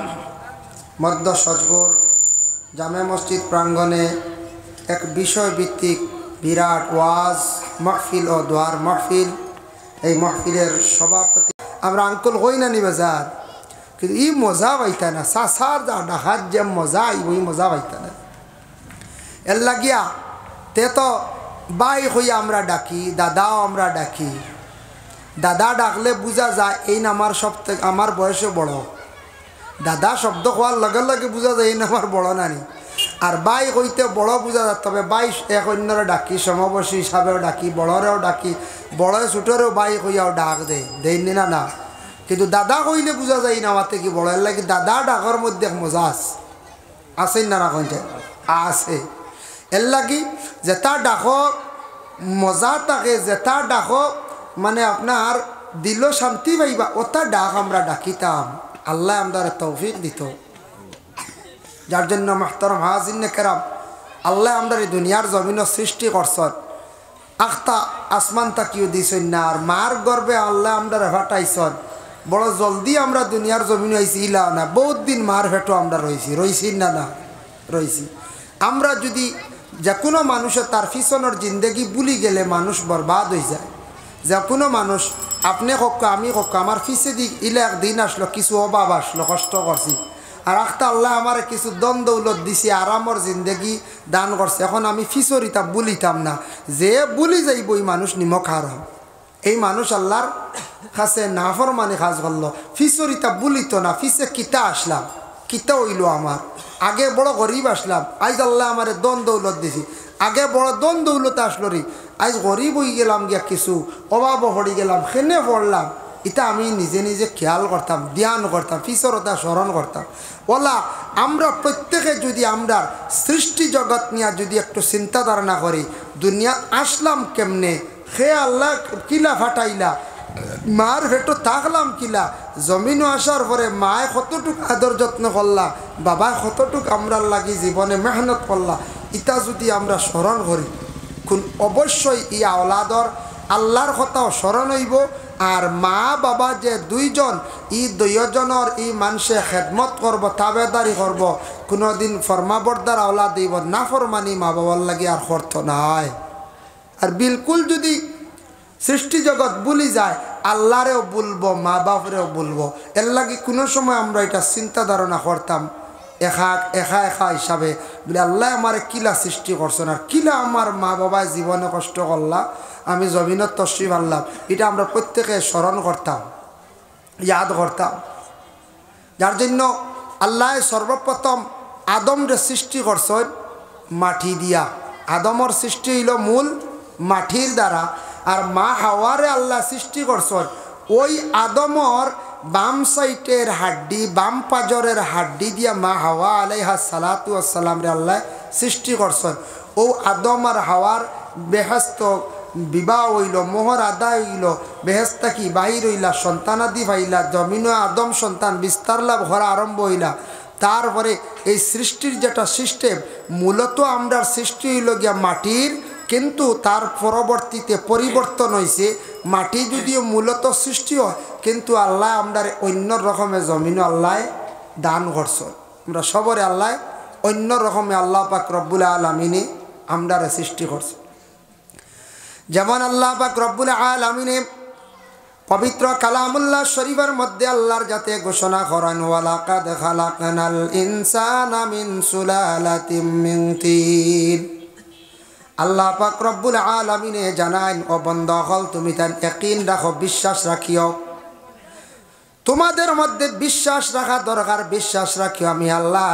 মধ্য সজপুর জামে মসজিদ প্রাঙ্গণে এক বিষয়ভিত্তিক বিরাট ওয়াজ মাহফিল ও দোয়ার মাহফিল। এই মাহফিলের সভাপতি আমরা আঙ্কুল হই না নি বাজার, কিন্তু ই মজা পাইতা না সাসার যা ডাকাত যে মজা ওই মজা পাইতা না। এর লাগিয়া তে তো বাই হইয়া আমরা ডাকি, দাদাও আমরা ডাকি। দাদা ডাকলে বোঝা যায় এই না আমার সব থেকে আমার বয়সে বড়। দাদা শব্দ হওয়ার লগে লগে বোঝা যায় এই না আমার বড় নানি। আর বাই হইতে বড় বোঝা যায়, তবে বাই এক অন্যরে ডাকি, সমবয়সী হিসাবেও ডাকি, বড়রেও ডাকি, বড় ছোটরেও বাই হইয়াও ডাক দেয় না না। কিন্তু দাদা কইলে বোঝা যায় না আমার থেকে বড়। এর লাগে দাদা ডাকর মধ্যে মজা আছে না না কইতে আছে। এর লাগি যেটা ডাকো মজা থাকে, যেটা ডাকো মানে আপনার দিল শান্তি পাইবা, ওটা ডাক আমরা ডাকিতাম। আল্লাহ আমাদের তৌফিক দিত। যার জন্য মাহতারাম হাজিরিনে কেরাম, আল্লাহ আমাদের এই দুনিয়ার জমিন সৃষ্টি করছেন, আখতা আসমান তাকিও দিছেন না। আর মার গর্বে আল্লাহ আমরা ফাটাইছেন। বড় জলদি আমরা দুনিয়ার জমিন হয়েছি ইলা না, বহুত দিন মার ভেটো আমরা রয়েছি না না রয়েছি। আমরা যদি যে কোনো মানুষের তার পিছনের জিন্দেগি ভুলি গেলে মানুষ বরবাদ হয়ে যায়। যে কোনো মানুষ আপনি কক্ষ আমি কক্ষ আমার ফিসে দিক ইলে একদিন আসলো, কিছু অভাব আসলো, কষ্ট করছি, আর আখতা আল্লাহ আমার কিছু দন দৌলত দিছি, আরামর জিন্দেগি দান করছে। এখন আমি ফিসরিতা বলিতাম না, যে বলি যাইব এই মানুষ নিমক হার। এই মানুষ আল্লাহর কাছে নাফরমানি কাজ করলো, ফিসরিতা বলিত না। ফিসে কিতা আসলাম, কিতা হইল আমার, আগে বড় গরিব আসলাম, আজ আল্লাহ আমার দন দৌলত দিছি। আগে বড় দন দৌলত আসলো রে, আজ গরিব হয়ে গেলাম, গিয়া কিছু অভাব হয়ে গেলাম, খেনে পড়লাম। এটা আমি নিজে নিজে খেয়াল করতাম, ধ্যান করতাম, ফিসরতা স্মরণ করতাম। ওলা আমরা প্রত্যেকে যদি আমরা সৃষ্টি জগৎ নিয়ে যদি একটু চিন্তা ধারণা করি, দুনিয়া আসলাম কেমনে, হে আল্লাহ কিলা ফাটাইলা, মার ভেটো থাকলাম কিলা, জমিনও আসার পরে মায় কতটুক আদর যত্ন করলা, বাবা কতটুক আমরার লাগি জীবনে মেহনত করলা, ইটা যদি আমরা স্মরণ করি, কোন অবশ্যই ই আওলাদর আল্লাহর কথাও স্মরণ হইব। আর মা বাবা যে দুইজন, ই দুইজনের ই মানুষে খেদমত করব, তাবেদারি করব, কোনোদিন ফরমাবরদার আওলাদ দিব না, ফরমানি মা বাবার লাগে আর অর্থ নাই। আর বিলকুল যদি সৃষ্টি জগৎ ভুলি যায়, আল্লাহরেও বলবো, মা বাপরেও বলবো। এর লাগে কোনো সময় আমরা এটা চিন্তা ধারণা করতাম একা হিসাবে, বলে আল্লাহ আমার কিলা সৃষ্টি করছেন, আর কিলা আমার মা বাবায় জীবনে কষ্ট করলা, আমি জমিনত তশরিফ আনলাম। এটা আমরা প্রত্যেকে স্মরণ করতাম, ইয়াদ করতাম। যার জন্য আল্লাহ সর্বপ্রথম আদমরে সৃষ্টি করছেন মাটি দিয়া। আদমর সৃষ্টি হইল মূল মাটির দ্বারা, আর মা হাওয়ারে আল্লাহ সৃষ্টি করছেন ওই আদমর বাম সাইটের হাড্ডি, বাম পাজরের হাড্ডি দিয়া মা হাওয়া আলাইহা সালাতু আসসালাম রে আল্লাহ সৃষ্টি করছেন। ও আদম আর হাওয়ার বেহেস্ত বিবাহ হইল, মোহর আদায় হইল, বেহেস্তা কি বাহির হইলা, সন্তানাদি পাইলা, জমিন আদম সন্তান বিস্তার লাভ হওয়া আরম্ভ হইলা। তারপরে এই সৃষ্টির যেটা সিস্টেম, মূলত আমরার সৃষ্টি হইল গিয়া মাটির, কিন্তু তার পরবর্তীতে পরিবর্তন হয়েছে। মাটি যদিও মূলত সৃষ্টি হয়, কিন্তু আল্লাহ আমরার অন্য রকমের জমিন আল্লাহ দান করছেন। আমরা সবরে আল্লাহ অন্য রকমে আল্লাহ পাক রব্বুল আলামিনে আমরারে সৃষ্টি করছে। যেমন আল্লাহ পাক রব্বুল আলামিনে পবিত্র কালামুল্লাহ শরীফের মধ্যে আল্লাহর যাতে ঘোষণা করেন, ওয়ালাকাদ খালাকনাল ইনসানা মিন সুলালাতিম মিন তিন। আল্লাহ পাক রব্বুল আলামিনে জানান, ও বান্দা হল তুমি তার ইয়াকিন রাখো, বিশ্বাস রাখিও। তোমাদের মধ্যে বিশ্বাস রাখা দরকার, বিশ্বাস রাখিও আমি আল্লাহ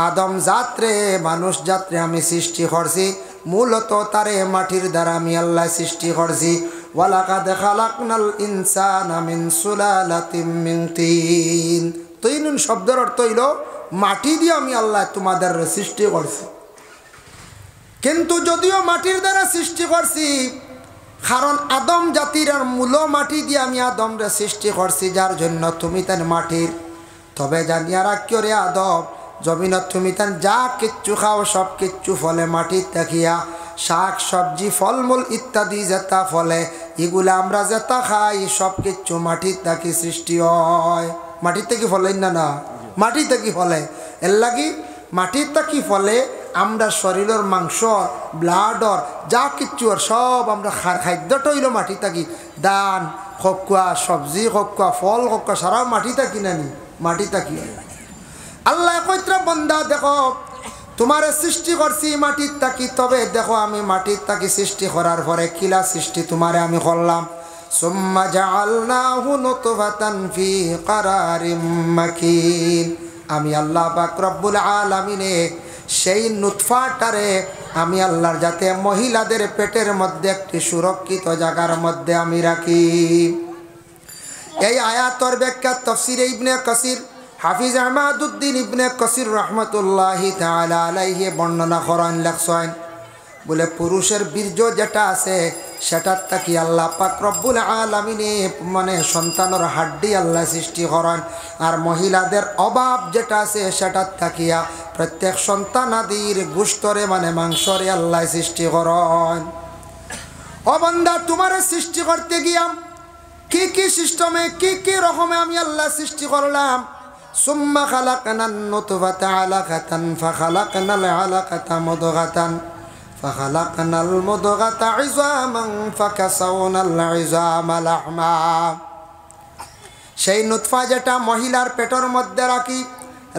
আদম জাতরে, মানুষ জাতরে আমি সৃষ্টি করছি, মূলত তারে মাটির দ্বারা আমি আল্লাহ সৃষ্টি করছি। ওয়ালাকাদ খালাকনাল ইনসানা মিন সুলালাতিম মিন তিন। তৈনুন শব্দের অর্থ হইল মাটি দিয়ে আমি আল্লাহ তোমাদের সৃষ্টি করছি। কিন্তু যদিও মাটির দ্বারা সৃষ্টি করছি, কারণ আদম জাতির মূল মাটি দিয়ে আমি আদমরে সৃষ্টি করছি, যার জন্য তুমি তেন মাটির। তবে জানিয়া রাখিও রে আদম, জমিনত তুমি তেন যা কিচ্ছু খাও সব কিচ্ছু ফলে মাটির দেখিয়া, শাক সবজি ফলমূল ইত্যাদি যেটা ফলে এগুলা আমরা যেটা খাই সব কিচ্ছু মাটির থাকি সৃষ্টি হয়। মাটির থেকে ফলেন না না, মাটি থেকে ফলে। এর লাগি মাটির থাকি ফলে আমরা শরীরের মাংস ব্লাডর যা কিচ্ছু সব আমরা খাদ্যটা হইল মাটি থাকি। ধান খকুয়া সবজি খকুয়া ফল খকুয়া সারা মাটি থাকি নানি, মাটি থাকি। আল্লাহ কইত্রা বন্দা দেখো তোমারে সৃষ্টি করছি মাটির থাকি, তবে দেখো আমি মাটির থাকি সৃষ্টি করার পরে কিলা সৃষ্টি তোমারে আমি করলাম। সুম্মা জাআলনাহু নুতফাতান ফি কারারিম মাকিন। আমি আল্লাহ পাক রব্বুল আলামিনে সেই নুতফাটারে আমি আল্লাহর যাতে মহিলাদের পেটের মধ্যে একটি সুরক্ষিত জায়গার মধ্যে আমি রাখি। এই আয়াতর ব্যাখ্যা তাফসীরে ইবনে কাসির হাফিজ আহমদউদ্দিন ইবনে কাসির রহমতুল্লাহি তাআলা আলাইহি বর্ণনা করেন, লেখছেন বলে পুরুষের বীর্য যেটা আছে সেটার থাকি আল্লাহ পাক রব্বুল আলামিনে মানে সন্তানের হাড্ডি আল্লাহ সৃষ্টি করেন, আর মহিলাদের অভাব যেটা আছে সেটার থাকিয়া প্রত্যেক সন্তানাদির গোশতরে মানে মাংসরে আল্লাহ সৃষ্টি করেন। ও বান্দা তোমার সৃষ্টি করতে গিয়া কি কি সিস্টেমে কি কি রকমে আমি আল্লাহ সৃষ্টি করলাম। সুম্মা খালাকনান নুতফাতা আলাকাতান ফাখালাকনাল আলাকাতা মুদগাতান ফাখালাকনাল মুদগাতা ইযামান ফাকাসাওনাল ইযামা লাহমা। সেই নুতফা যেটা মহিলার পেটের মধ্যে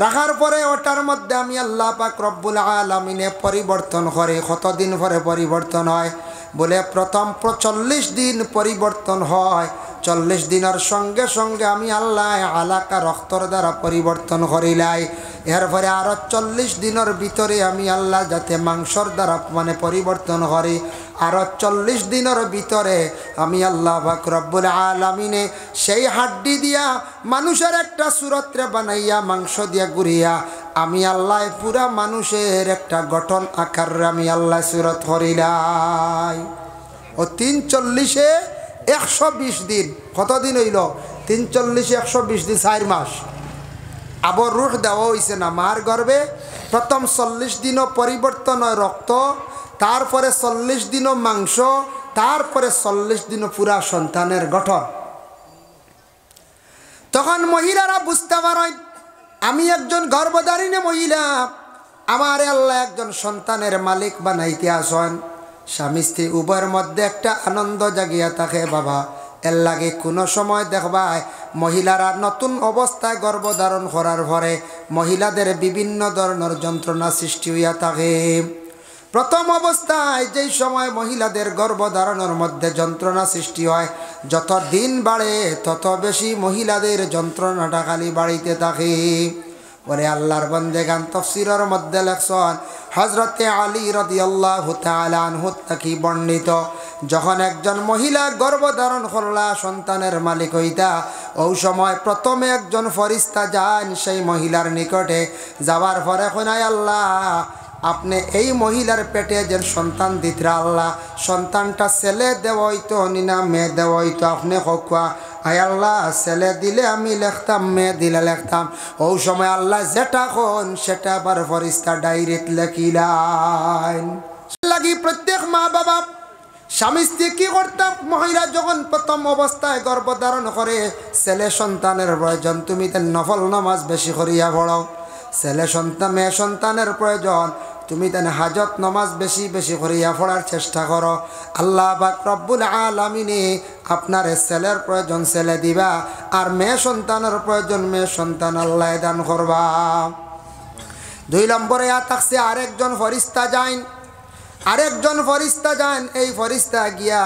রাখার পরে ওটার মধ্যে আমি আল্লাহ পাক রব্বুল আলামিনে পরিবর্তন করে। কতদিন পরে পরিবর্তন হয় বলে প্রথম 40 দিন পরিবর্তন হয়। 40 দিনের সঙ্গে সঙ্গে আমি আল্লাহ আলাকা রক্তর দ্বারা পরিবর্তন করিলাই। এরপরে আরো 40 দিনের ভিতরে আমি আল্লাহ যাতে মাংসর দ্বারা মানে পরিবর্তন করি। আরো 40 দিনের ভিতরে আমি আল্লাহ পাক রব্বুল আলামিনে সেই হাড্ডি দিয়া মানুষের একটা সুরত্রে বানাইয়া মাংস দিয়া গুড়িয়া আমি আল্লাহ পুরা মানুষের একটা গঠন আকার আমি আল্লাহ সুরত করিলাই। ও 340-এ 120 দিন। কতদিন হইল? 340-এ 120 দিন, 4 মাস। আবার রূহ দেওয়া হয়েছে না মার গর্ভে। প্রথম 40 দিনও পরিবর্তন হয় রক্ত, তারপরে 40 দিনও মাংস, তারপরে 40 দিনও পুরা সন্তানের গঠন। তখন মহিলারা বুঝতে পারেন আমি একজন গর্ভধারিণী মহিলা, আমার আল্লাহ একজন সন্তানের মালিক বানাইতে আসেন। স্বামী স্ত্রী উভয়ের মধ্যে একটা আনন্দ জাগিয়া থাকে বাবা। এর লাগে কোনো সময় দেখবাই মহিলারা নতুন অবস্থায় গর্ভধারণ করার পরে মহিলাদের বিভিন্ন ধরনের যন্ত্রণা সৃষ্টি হইয়া থাকে। প্রথম অবস্থায় যেই সময় মহিলাদের গর্ভধারণের মধ্যে যন্ত্রণা সৃষ্টি হয়, যত দিন বাড়ে তত বেশি মহিলাদের যন্ত্রণাটা খালি বাড়িতে থাকে। ওরে আল্লাহর বান্দেগান তাফসীরের মধ্যে লেখছেন হযরতে আলী রাদিয়াল্লাহু তাআলা আনহু থেকে বর্ণিত, যখন একজন মহিলা গর্ভধারণ করলা সন্তানের মালিক হইতা, ওই সময় প্রথমে একজন ফেরেশতা যান সেই মহিলার নিকটে। যাওয়ার পরে কয় আল্লাহ আপনি এই মহিলার পেটে যে সন্তান দিতরা আল্লাহ, সন্তানটা ছেলে দেওয়া হইতো না মেয়ে দেওয়া হইতো আপনি হকুয়া। আয় আল্লাহ ছেলে দিলে আমি লিখতাম, মেয়ে দিলে লিখতাম। ওই সময় আল্লাহ যেটা কোন সেটা আবার ফেরেশতা ডাইরেক্ট লিখিলেন। লাগি প্রত্যেক মা বাবা স্বামী স্ত্রী কি করতাম, মহিলা যখন প্রথম অবস্থায় গর্ভধারণ করে ছেলে সন্তানের প্রয়োজন, তুমি তার নফল নামাজ বেশি করিয়া পড়ো। ছেলে সন্তান মেয়ে সন্তানের প্রয়োজন, তুমি তার হাজত নামাজ বেশি বেশি করিয়া পড়ার চেষ্টা করো। আল্লাহ পাক রব্বুল আলামিনে আপনার ছেলের প্রয়োজন ছেলে দিবা, আর মেয়ে সন্তানের প্রয়োজন মেয়ে সন্তান আল্লাহ দান করবা। 2 নম্বরে থাকছে আরেকজন ফেরেশতা যান। এই ফেরেশতা গিয়া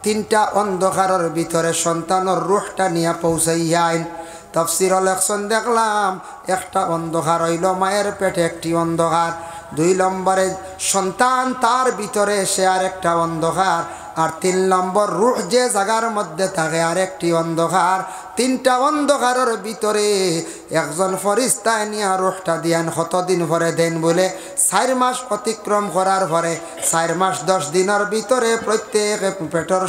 3টা অন্ধকারের ভিতরে সন্তানের রূহটা নিয়ে পৌঁছাইয়াইন। তাফসীর লেখছেন দেখলাম একটা অন্ধকার হইল মায়ের পেটে একটি অন্ধকার, 2 নম্বরে সন্তান তার ভিতরে সে আরেকটা অন্ধকার, আর 3 নম্বর রূহ যে জায়গার মধ্যে থাকে আরেকটি অন্ধকার। তিনটা অন্ধকারের ভিতরে একজন ফরিস্তায় নিয়া রুহটা দিয়ান কতদিন পরে দেন বলে 4 মাস অতিক্রম করার পরে 4 মাস 10 দিনের ভিতরে প্রত্যেক পেটের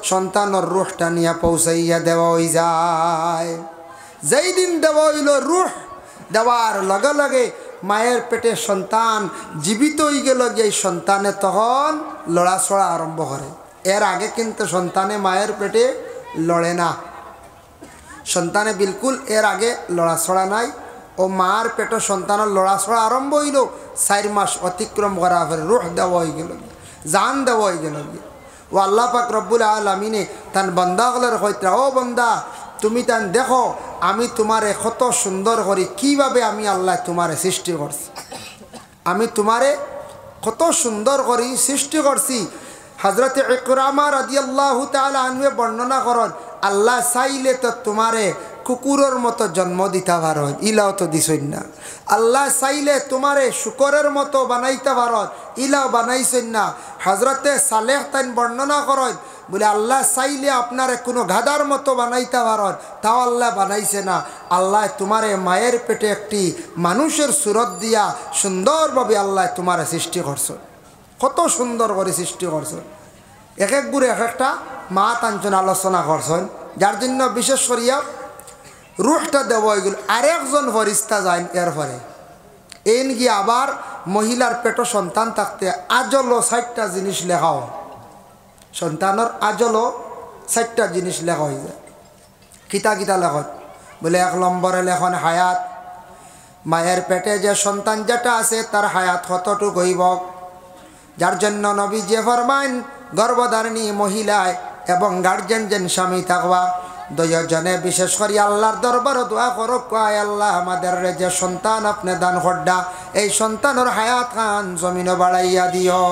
সন্তানের রুহটা নিয়া পৌঁছাইয়া দেওয়া হয়ে যায়। যেই দিন দেওয়া হইল রুহ দেওয়ার লগে লগে মায়ের পেটে সন্তান জীবিত হয়ে গেল, যে সন্তানে তখন লড়াছড়া আরম্ভ করে। এর আগে কিন্তু সন্তানে মায়ের পেটে লড়ে না, সন্তানে বিলকুল এর আগে লড়াছড়া নাই। ও মার পেটে সন্তানের লড়াছড়া আরম্ভ হইল 4 মাস অতিক্রম করার পরে রুহ দেওয়া হয়ে গেল, জান দেওয়া হয়ে গেল। ও আল্লাহ পাক রব্বুল আলামিনে তান বান্দাগুলোর কইতরা, ও বান্দা তুমি তান দেখো আমি তোমারে কত সুন্দর করি, কিভাবে আমি আল্লাহ তোমারে সৃষ্টি করছি, আমি তোমারে কত সুন্দর করি সৃষ্টি করছি। হযরত ইকরামা রাদিয়াল্লাহু তাআলা আনহু বর্ণনা করেন, আল্লাহ চাইলে তো তোমারে কুকুরের মতো জন্ম দিতে পারেন, ইলাও তো দিছেন না। আল্লাহ চাইলে তোমারে শুকরের মতো বানাইতে পারেন, ইলাও বানাইছেন না। হযরতে সালেহ তাই বর্ণনা করেন, বলে আল্লাহ চাইলে আপনারে কোনো গাধার মতো বানাইতে পারেন, তাও আল্লাহ বানাইছে না। আল্লাহ তোমারে মায়ের পেটে একটি মানুষের সুরত দিয়া সুন্দরভাবে আল্লাহ তোমারে সৃষ্টি করছেন, কত সুন্দর করে সৃষ্টি করছেন। এক এক গুড়ে এক একটা মা তাঞ্চন আলোচনা করছেন, যার জন্য বিশেষ করিয়া রুহটা দেওয়া হয়ে গেল। আরেকজন ফরিস্তা যায় এরপরে এন গিয়ে আবার মহিলার পেটে সন্তান থাকতে আজলো 4টা জিনিস লেখা হয়, সন্তানের আজলো 4টা জিনিস লেখা হয়ে যায়। কিতা কিতা লেখন বলে, 1 নম্বরে লেখন হায়াত, মায়ের পেটে যে সন্তান যেটা আছে তার হায়াত কতটুকু হইব, যার জন্য নবী যে ফরমান গর্ভধারিণী মহিলায় এবং গার্জেন যেন স্বামী থাকবা দুইজনে বিশেষ করে আল্লাহর দরবারে দোয়া করো, কয় আল্লাহ আমাদের যে সন্তান আপনি দান করডা, এই সন্তানের হায়াত খান জমিনও বাড়াইয়া দিও।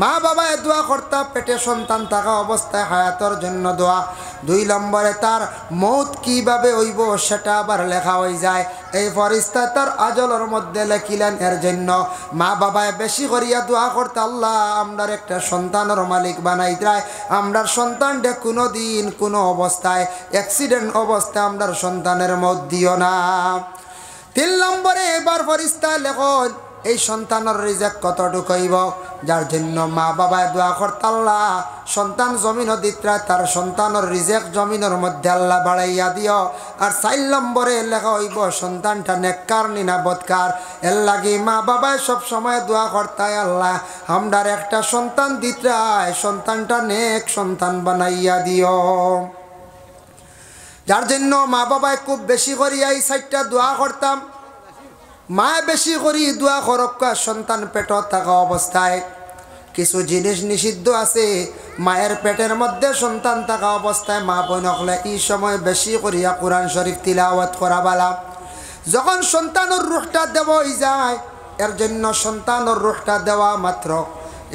মা বাবায় দোয়া করতা পেটে সন্তান থাকা অবস্থায় হায়াতের জন্য দোয়া। 2 নম্বরে তার মৌত কিভাবে হইব সেটা আবার লেখা হয়ে যায়। এই ফরিস্তা তার আজলের মধ্যে লেখিলেন, এর জন্য মা বাবায় বেশি করিয়া দোয়া করতে, আল্লাহ আমরার একটা সন্তানের মালিক বানাই দেয়, আমরার সন্তানটা কোনো দিন কোনো অবস্থায় অ্যাক্সিডেন্ট অবস্থায় আমরার সন্তানের মত দিও না। 3 নম্বরে এবার ফরিস্তা লেখন এই সন্তানের রিজেক কতটুকু হইব, যার জন্য মা বাবায় দোয়া করতে, আল্লাহ সন্তান জমিনও দিত্রা তার সন্তানের রিজেক জমিনের মধ্যে আল্লাহ বাড়াইয়া দিও। আর 4 নম্বরে লেখা হইব সন্তানটা নেককার নিনা বদকার, এর লাগি মা বাবায় সব সময় দোয়া করতায়, আল্লাহ আমরার একটা সন্তান দিত্রায় সন্তানটা নেক সন্তান বানাইয়া দিও। যার জন্য মা বাবায় খুব বেশি করিয়া এই 4টা দোয়া করতাম। মা বেশি করি দোয়া করক্কা সন্তান পেট থাকা অবস্থায়। কিছু জিনিস নিষিদ্ধ আছে মায়ের পেটের মধ্যে সন্তান থাকা অবস্থায়, মা বোন হলে এই সময় বেশি করিয়া কোরআন শরীফ তিলাওয়াত করা বালা। যখন সন্তানের রুহটা দেওয়া হয়ে যায়, এর জন্য সন্তানের রুহটা দেওয়া মাত্র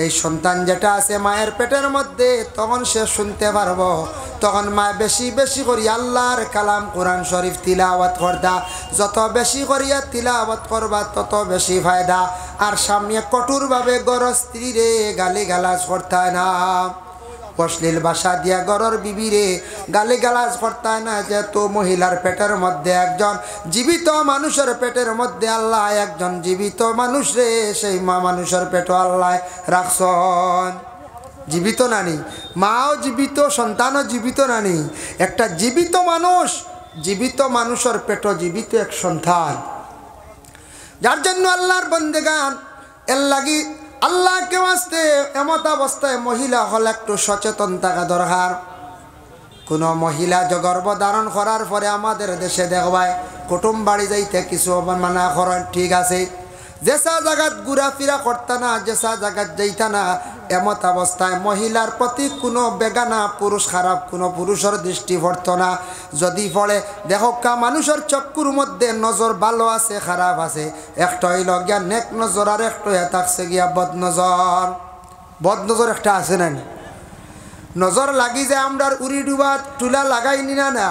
এই সন্তান যেটা আছে মায়ের পেটের মধ্যে তখন সে শুনতে পারবো, তখন মা বেশি বেশি করি আল্লাহর কালাম কোরআন শরীফ তিলাওয়াত করতা। যত বেশি করিয়া তিলাওয়াত করবা তত বেশি ফায়দা। আর সামনে কঠোরভাবে গড় স্ত্রীরে গালি গালাজ করতে না, অশ্লীল ভাষা দিয়া গড়র বিবিরে গালি গালাজ করতে না। যেহেতু মহিলার পেটের মধ্যে একজন জীবিত মানুষের পেটের মধ্যে আল্লাহ একজন জীবিত মানুষ রে সেই মা মানুষের পেট আল্লাহ রাখছন। জীবিত নানি, মাও জীবিত, সন্তানও জীবিত নানি, একটা জীবিত মানুষ, জীবিত মানুষের পেট জীবিত এক সন্তান। যার জন্য আল্লাহর বন্দেগান এর লাগি আল্লাহকে বাঁচতে এমত অবস্থায় মহিলা হল একটু সচেতন থাকা দরকার। কোনো মহিলা গর্ভ ধারণ করার পরে আমাদের দেশে দেখবায় কুটুম বাড়ি যাইতে কিছু মানা করেন, ঠিক আছে, যেসা জায়গাত ঘুরাফিরা করতা না, যেসা জায়গাত যাইতা না, এমত অবস্থায় মহিলার প্রতি কোনো বেগানা পুরুষ খারাপ কোনো পুরুষের দৃষ্টি পড়ত না। যদি পড়ে দেখো কা মানুষের চক্ষুর মধ্যে নজর ভালো আছে খারাপ আছে, একটা হইল গিয়া নেক নজর আর একটা থাকছে গিয়া বদনজর। বদনজর একটা আছে না, নজর লাগি যায় আমরার উড়ি ডুবাত টুলা লাগাই নিনা না,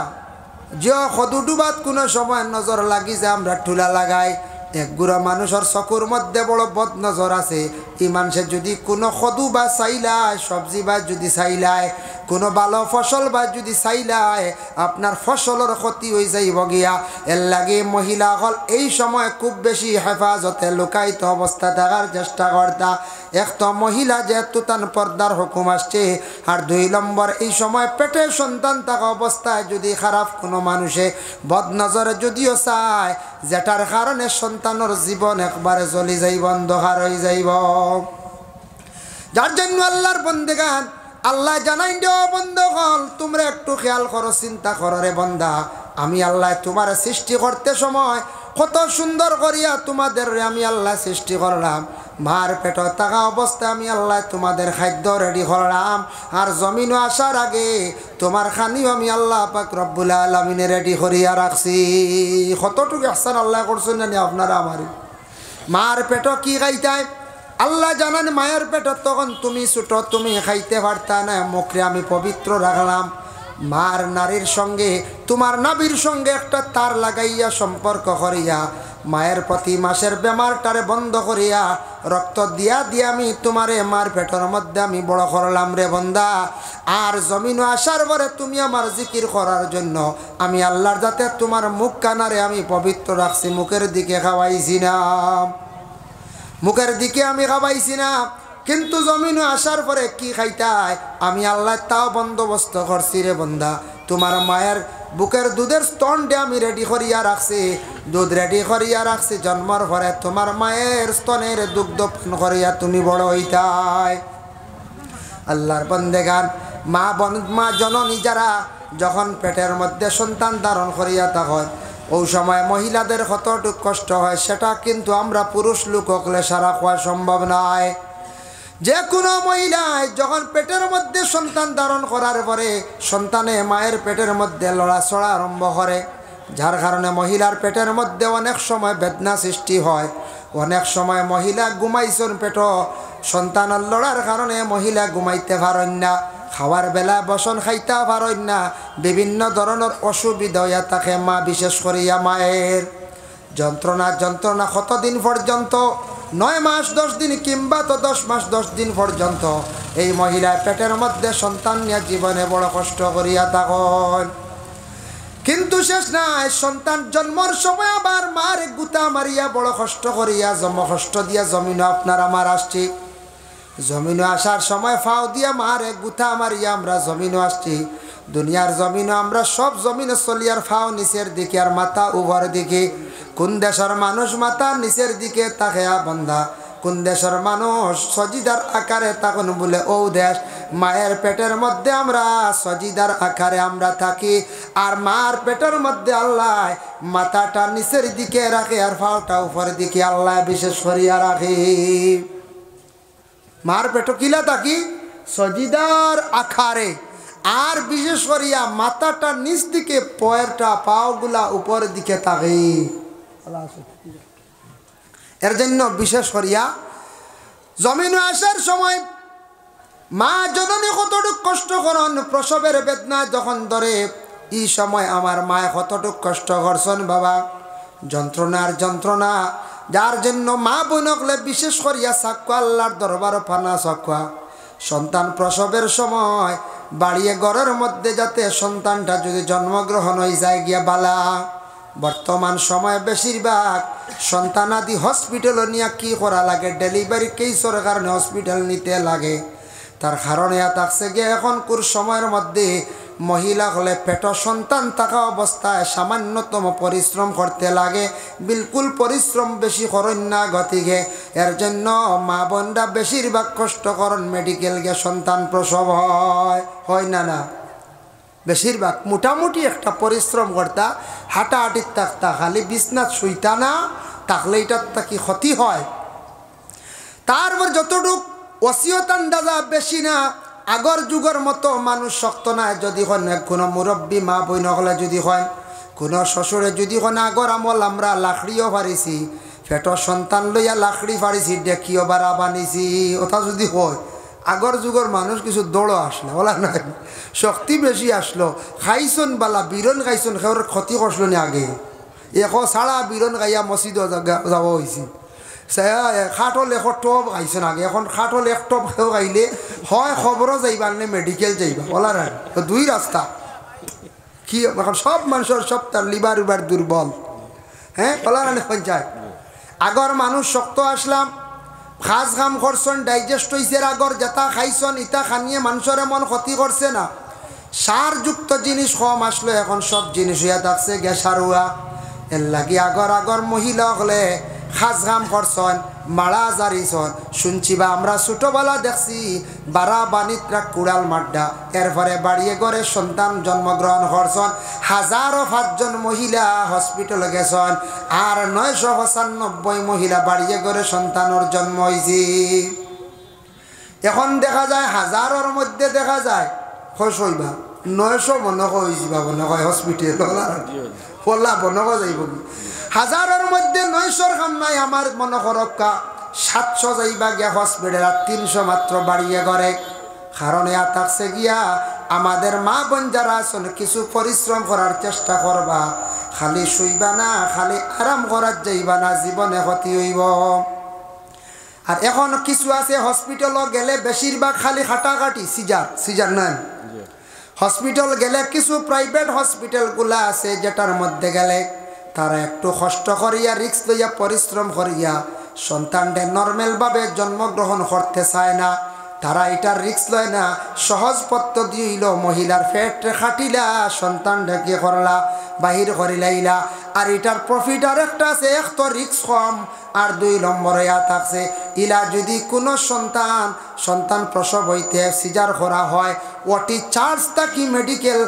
যে সদু ডুবাত কোনো সময় নজর লাগি যায় আমরা টুলা লাগাই। এক গুড়া মানুষের চকুর মধ্যে বড় বদ নজর আছে। এই মানুষে যদি কোনো সদু বা চাইলায়, সবজি বা যদি চাইলায়, কোনো ভালো ফসল বা যদি চাইলায়, আপনার ফসলের ক্ষতি হয়ে যাইব গিয়া। এর লাগে মহিলা হল এই সময় খুব বেশি হেফাজতে লুকায়িত অবস্থা থাকার চেষ্টা করতা। এক তো মহিলা যেহেতু তার পর্দার হুকুম আসছে, আর 2 নম্বর এই সময় পেটে সন্তান থাকা অবস্থায় যদি খারাপ কোনো মানুষে বদনজরে যদিও চায়, যেটার কারণে সন্তানের জীবন একবারে জ্বলি যাইব, অন্ধকার হয়ে যাইব। যার জন্য আল্লাহর বন্দেগান আল্লাহ জানাই দিও, বন্ধুগণ তোমরা একটু খেয়াল করো, চিন্তা করো রে বন্দা, আমি আল্লাহ তোমার সৃষ্টি করতে সময় কত সুন্দর করিয়া তোমাদের আমি আল্লাহ সৃষ্টি করলাম। মার পেট থাকা অবস্থায় আমি আল্লাহ তোমাদের খাদ্য রেডি করলাম, আর জমিনও আসার আগে তোমার খানিও আমি আল্লাহ পাক রব্বুল আলামিনে রেডি করিয়া রাখছি। কতটুকু আহসান আল্লাহ করছেন জানি আপনারা আমারই। মার পেট কি খাইতায় আল্লাহ জানান, মায়ের পেট তখন তুমি ছোট, তুমি খাইতে পারতা না, মুখে আমি পবিত্র রাখলাম। মার নারীর সঙ্গে তোমার নাবির সঙ্গে একটা তার লাগাইয়া সম্পর্ক করিয়া মায়ের প্রতি মাসের বেমারটারে বন্ধ করিয়া রক্ত দিয়া দিয়া আমি তোমারে মার পেটের মধ্যে আমি বড় করলাম রে বন্দা। আর জমিন আসার পরে তুমি আমার জিকির করার জন্য আমি আল্লাহর যাতে তোমার মুখ কানারে আমি পবিত্র রাখছি, মুখের দিকে খাওয়াইছি না, মুখের দিকে আমি খাওয়াইছি না। কিন্তু জমিন আসার পরে কি খাইতায় আমি আল্লাহ তাও বন্দোবস্ত করছি রে বন্দা। তোমার মায়ের বুকের দুধের স্তনটা আমি রেডি করিয়া রাখছি, দুধ রেডি করিয়া রাখছি। জন্মর পরে তোমার মায়ের স্তনের দুগ্ধ পান করিয়া তুমি বড় হইতায়। আল্লাহর বন্দেগান মা জননী যারা যখন পেটের মধ্যে সন্তান ধারণ করিয়া থাকেন, ওই সময় মহিলাদের কতটুকু কষ্ট হয় সেটা কিন্তু আমরা পুরুষ লোক হলে সারা খাওয়া সম্ভব নয়। যে কোনো মহিলায় যখন পেটের মধ্যে সন্তান ধারণ করার পরে সন্তানে মায়ের পেটের মধ্যে লড়াচড়া আরম্ভ করে, যার কারণে মহিলার পেটের মধ্যে অনেক সময় বেদনা সৃষ্টি হয়। অনেক সময় মহিলা ঘুমাইছেন পেট, সন্তানের লড়ার কারণে মহিলা ঘুমাইতে পারেন না, খাওয়ার বেলা বসন খাইতে পারেন না, বিভিন্ন ধরনের অসুবিধা হইয়া থাকে। মা বিশেষ করিয়া মায়ের যন্ত্রণা কতদিন পর্যন্ত, 9 মাস 10 দিন কিংবা তো 10 মাস 10 দিন পর্যন্ত এই মহিলার পেটের মধ্যে সন্তান নিয়ে জীবনে বড় কষ্ট করিয়া থাকেন। কিন্তু শেষ নাই, সন্তান জন্মর সময় আবার মার গুতা মারিয়া বড় কষ্ট করিয়া কষ্ট দিয়া জমিনে আপনার আমার আসছি। জমিনে আসার সময় ফাও দিয়া মারে গুতা মারিয়া আমরা জমিনে আসছি। দুনিয়ার জমিনে আমরা সব জমিনে চলি আর ফাও নিচের দিকে আর মাথা উপর দিকে। কোন দেশের মানুষ মাথা নিচের দিকে তাকে বন্ধা, কোন দেশের মানুষ সজিদার আকারে তখন বলে ও দেশ। মায়ের পেটের মধ্যে আমরা সজিদার আকারে আমরা থাকি, আর মার পেটের মধ্যে আল্লাহ মাথাটা নিচের দিকে রাখে আর ফাওটা উপরের দিকে আল্লাহ বিশেষ করিয়া রাখি। মার পেট কিলা থাকি সজিদার আকারে, আর বিশেষ করিয়া মাথাটা নিচ দিকে, পয়েরটা পাওগুলা উপরের দিকে থাকে। এর জন্য বিশেষ করিয়া জমিনে আসার সময় মা জননী কতটুক কষ্ট করেন, প্রসবের বেদনা যখন ধরে এই সময় আমার মায় কতটুক কষ্ট করছেন বাবা, যন্ত্রণা। যার জন্য মা বোনকলে বিশেষ করিয়া সাকুয়া আল্লাহর দরবার ফানা সাকুয়া সন্তান প্রসবের সময় বাড়িয়ে ঘরের মধ্যে যাতে সন্তানটা যদি জন্মগ্রহণ হয়ে যায় গিয়া বালা। বর্তমান সময়ে বেশিরভাগ সন্তানাদি হসপিটাল নিয়ে কি করা লাগে, ডেলিভারি কেসের কারণে হসপিটাল নিতে লাগে। তার কারণে থাকছে গিয়ে এখনকার সময়ের মধ্যে মহিলা হলে পেট সন্তান থাকা অবস্থায় সামান্যতম পরিশ্রম করতে লাগে, বিলকুল পরিশ্রম বেশি করেন না গতিকে। এর জন্য মা বোনরা বেশিরভাগ কষ্ট করেন, মেডিকেল গিয়ে সন্তান প্রসব হয় না বেশিরভাগ মোটামুটি একটা পরিশ্রম করতা, হাঁটাহাঁটির থাকতা, খালি বিছনাথ শুইতা না থাকলে এটার কি ক্ষতি হয়। তারপর যতটুক ওসিয়ত আন্দাজা বেশি না, আগর যুগের মতো মানুষ শক্ত না। যদি হন কোনো মুরব্বী মা বইন হলে, যদি হয় কোনো শ্বশুরে, যদি হন আগর আমল আমরা লাকড়িও পারিছি, পেটর সন্তান লইয়া লাকড়ি পারিছি, ডেকিও বাড়া বানিয়েছি, ওটা যদি হয় আগর যুগের মানুষ কিছু দৌড়ো আসলো বলা নাই, শক্তি বেশি আসলো, খাইছন বালা বিরন খাইছন, খেয়ে ক্ষতি করছিল না আগে। এখন সারা বিরন গাইয়া মসজিদ যাব হয়েছি খাটল এক টপ গাইছে না এখন খাটল এক টপ খেয়েও গাইলে হয় খবরও যাইবা নে মেডিকেল যাইবা বলার দুই রাস্তা কি এখন সব মানুষের সব তার লিভার উবার দুর্বল হ্যাঁ বলার পঞ্চায়েত আগর মানুষ শক্ত আসলাম খাস খাম করছেন ডাইজেস্ট হয়েছে আগর যেটা খাইছেন ইটা খানিয়ে মানুষের এমন ক্ষতি করছে না সারযুক্ত জিনিস কম আসলো এখন সব জিনিস হইয়া থাকছে গ্যাসারুয়া এর লাগি আগর মহিলা হলে খাস খাম করছেন মারা জারিছন শুনছি বা আমরা ছোটবেলা দেখছি বারা বাণিত্রা কুড়াল মাড্ডা এরপরে বাড়িয়ে করে সন্তান জন্মগ্রহণ করছেন 1005 মহিলা হসপিটালে গেছেন আর 995 মহিলা বাড়িয়ে করে সন্তানের জন্ম হয়েছে এখন দেখা যায় 1000-এর মধ্যে দেখা যায় খুশ হইবা 900 মনে হয়েছি বা মনে হয় হসপিটাল বলা বনে যাইব কি 1000-এর মধ্যে 900-র কাম নাই আমার মনে করক্কা 700 যাইবা গিয়া হসপিটাল আর 300 মাত্র বাড়িয়ে করে কারণ এ থাকছে গিয়া আমাদের মা বোন যারা আছেন কিছু পরিশ্রম করার চেষ্টা করবা খালি শুইবা না খালি আরাম করার যাইবা না জীবনে ক্ষতি হইব আর এখন কিছু আছে হসপিটালও গেলে বেশিরভাগ খালি খাটাখাটি সিজার নাই হসপিটাল গেলে কিছু প্রাইভেট হসপিটালগুলা আছে যেটার মধ্যে গেলে তারা একটু কষ্ট করিয়া রিস্ক লইয়া পরিশ্রম করিয়া সন্তানটা নর্মালভাবে জন্মগ্রহণ করতে চায় না তারা এটার রিস্ক লয় না সহজ পদ্ধতি হইল মহিলার পেট খাটিলা সন্তানটা কি করলা বাহির করিলাইলা আর এটার প্রফিট আর একটা আছে এক তো রিস্ক কম আর 2 নম্বরে থাকছে ইলা যদি কোনো সন্তান প্রসব হইতে সিজার করা হয় ওটি চার্জ থাকি মেডিকেল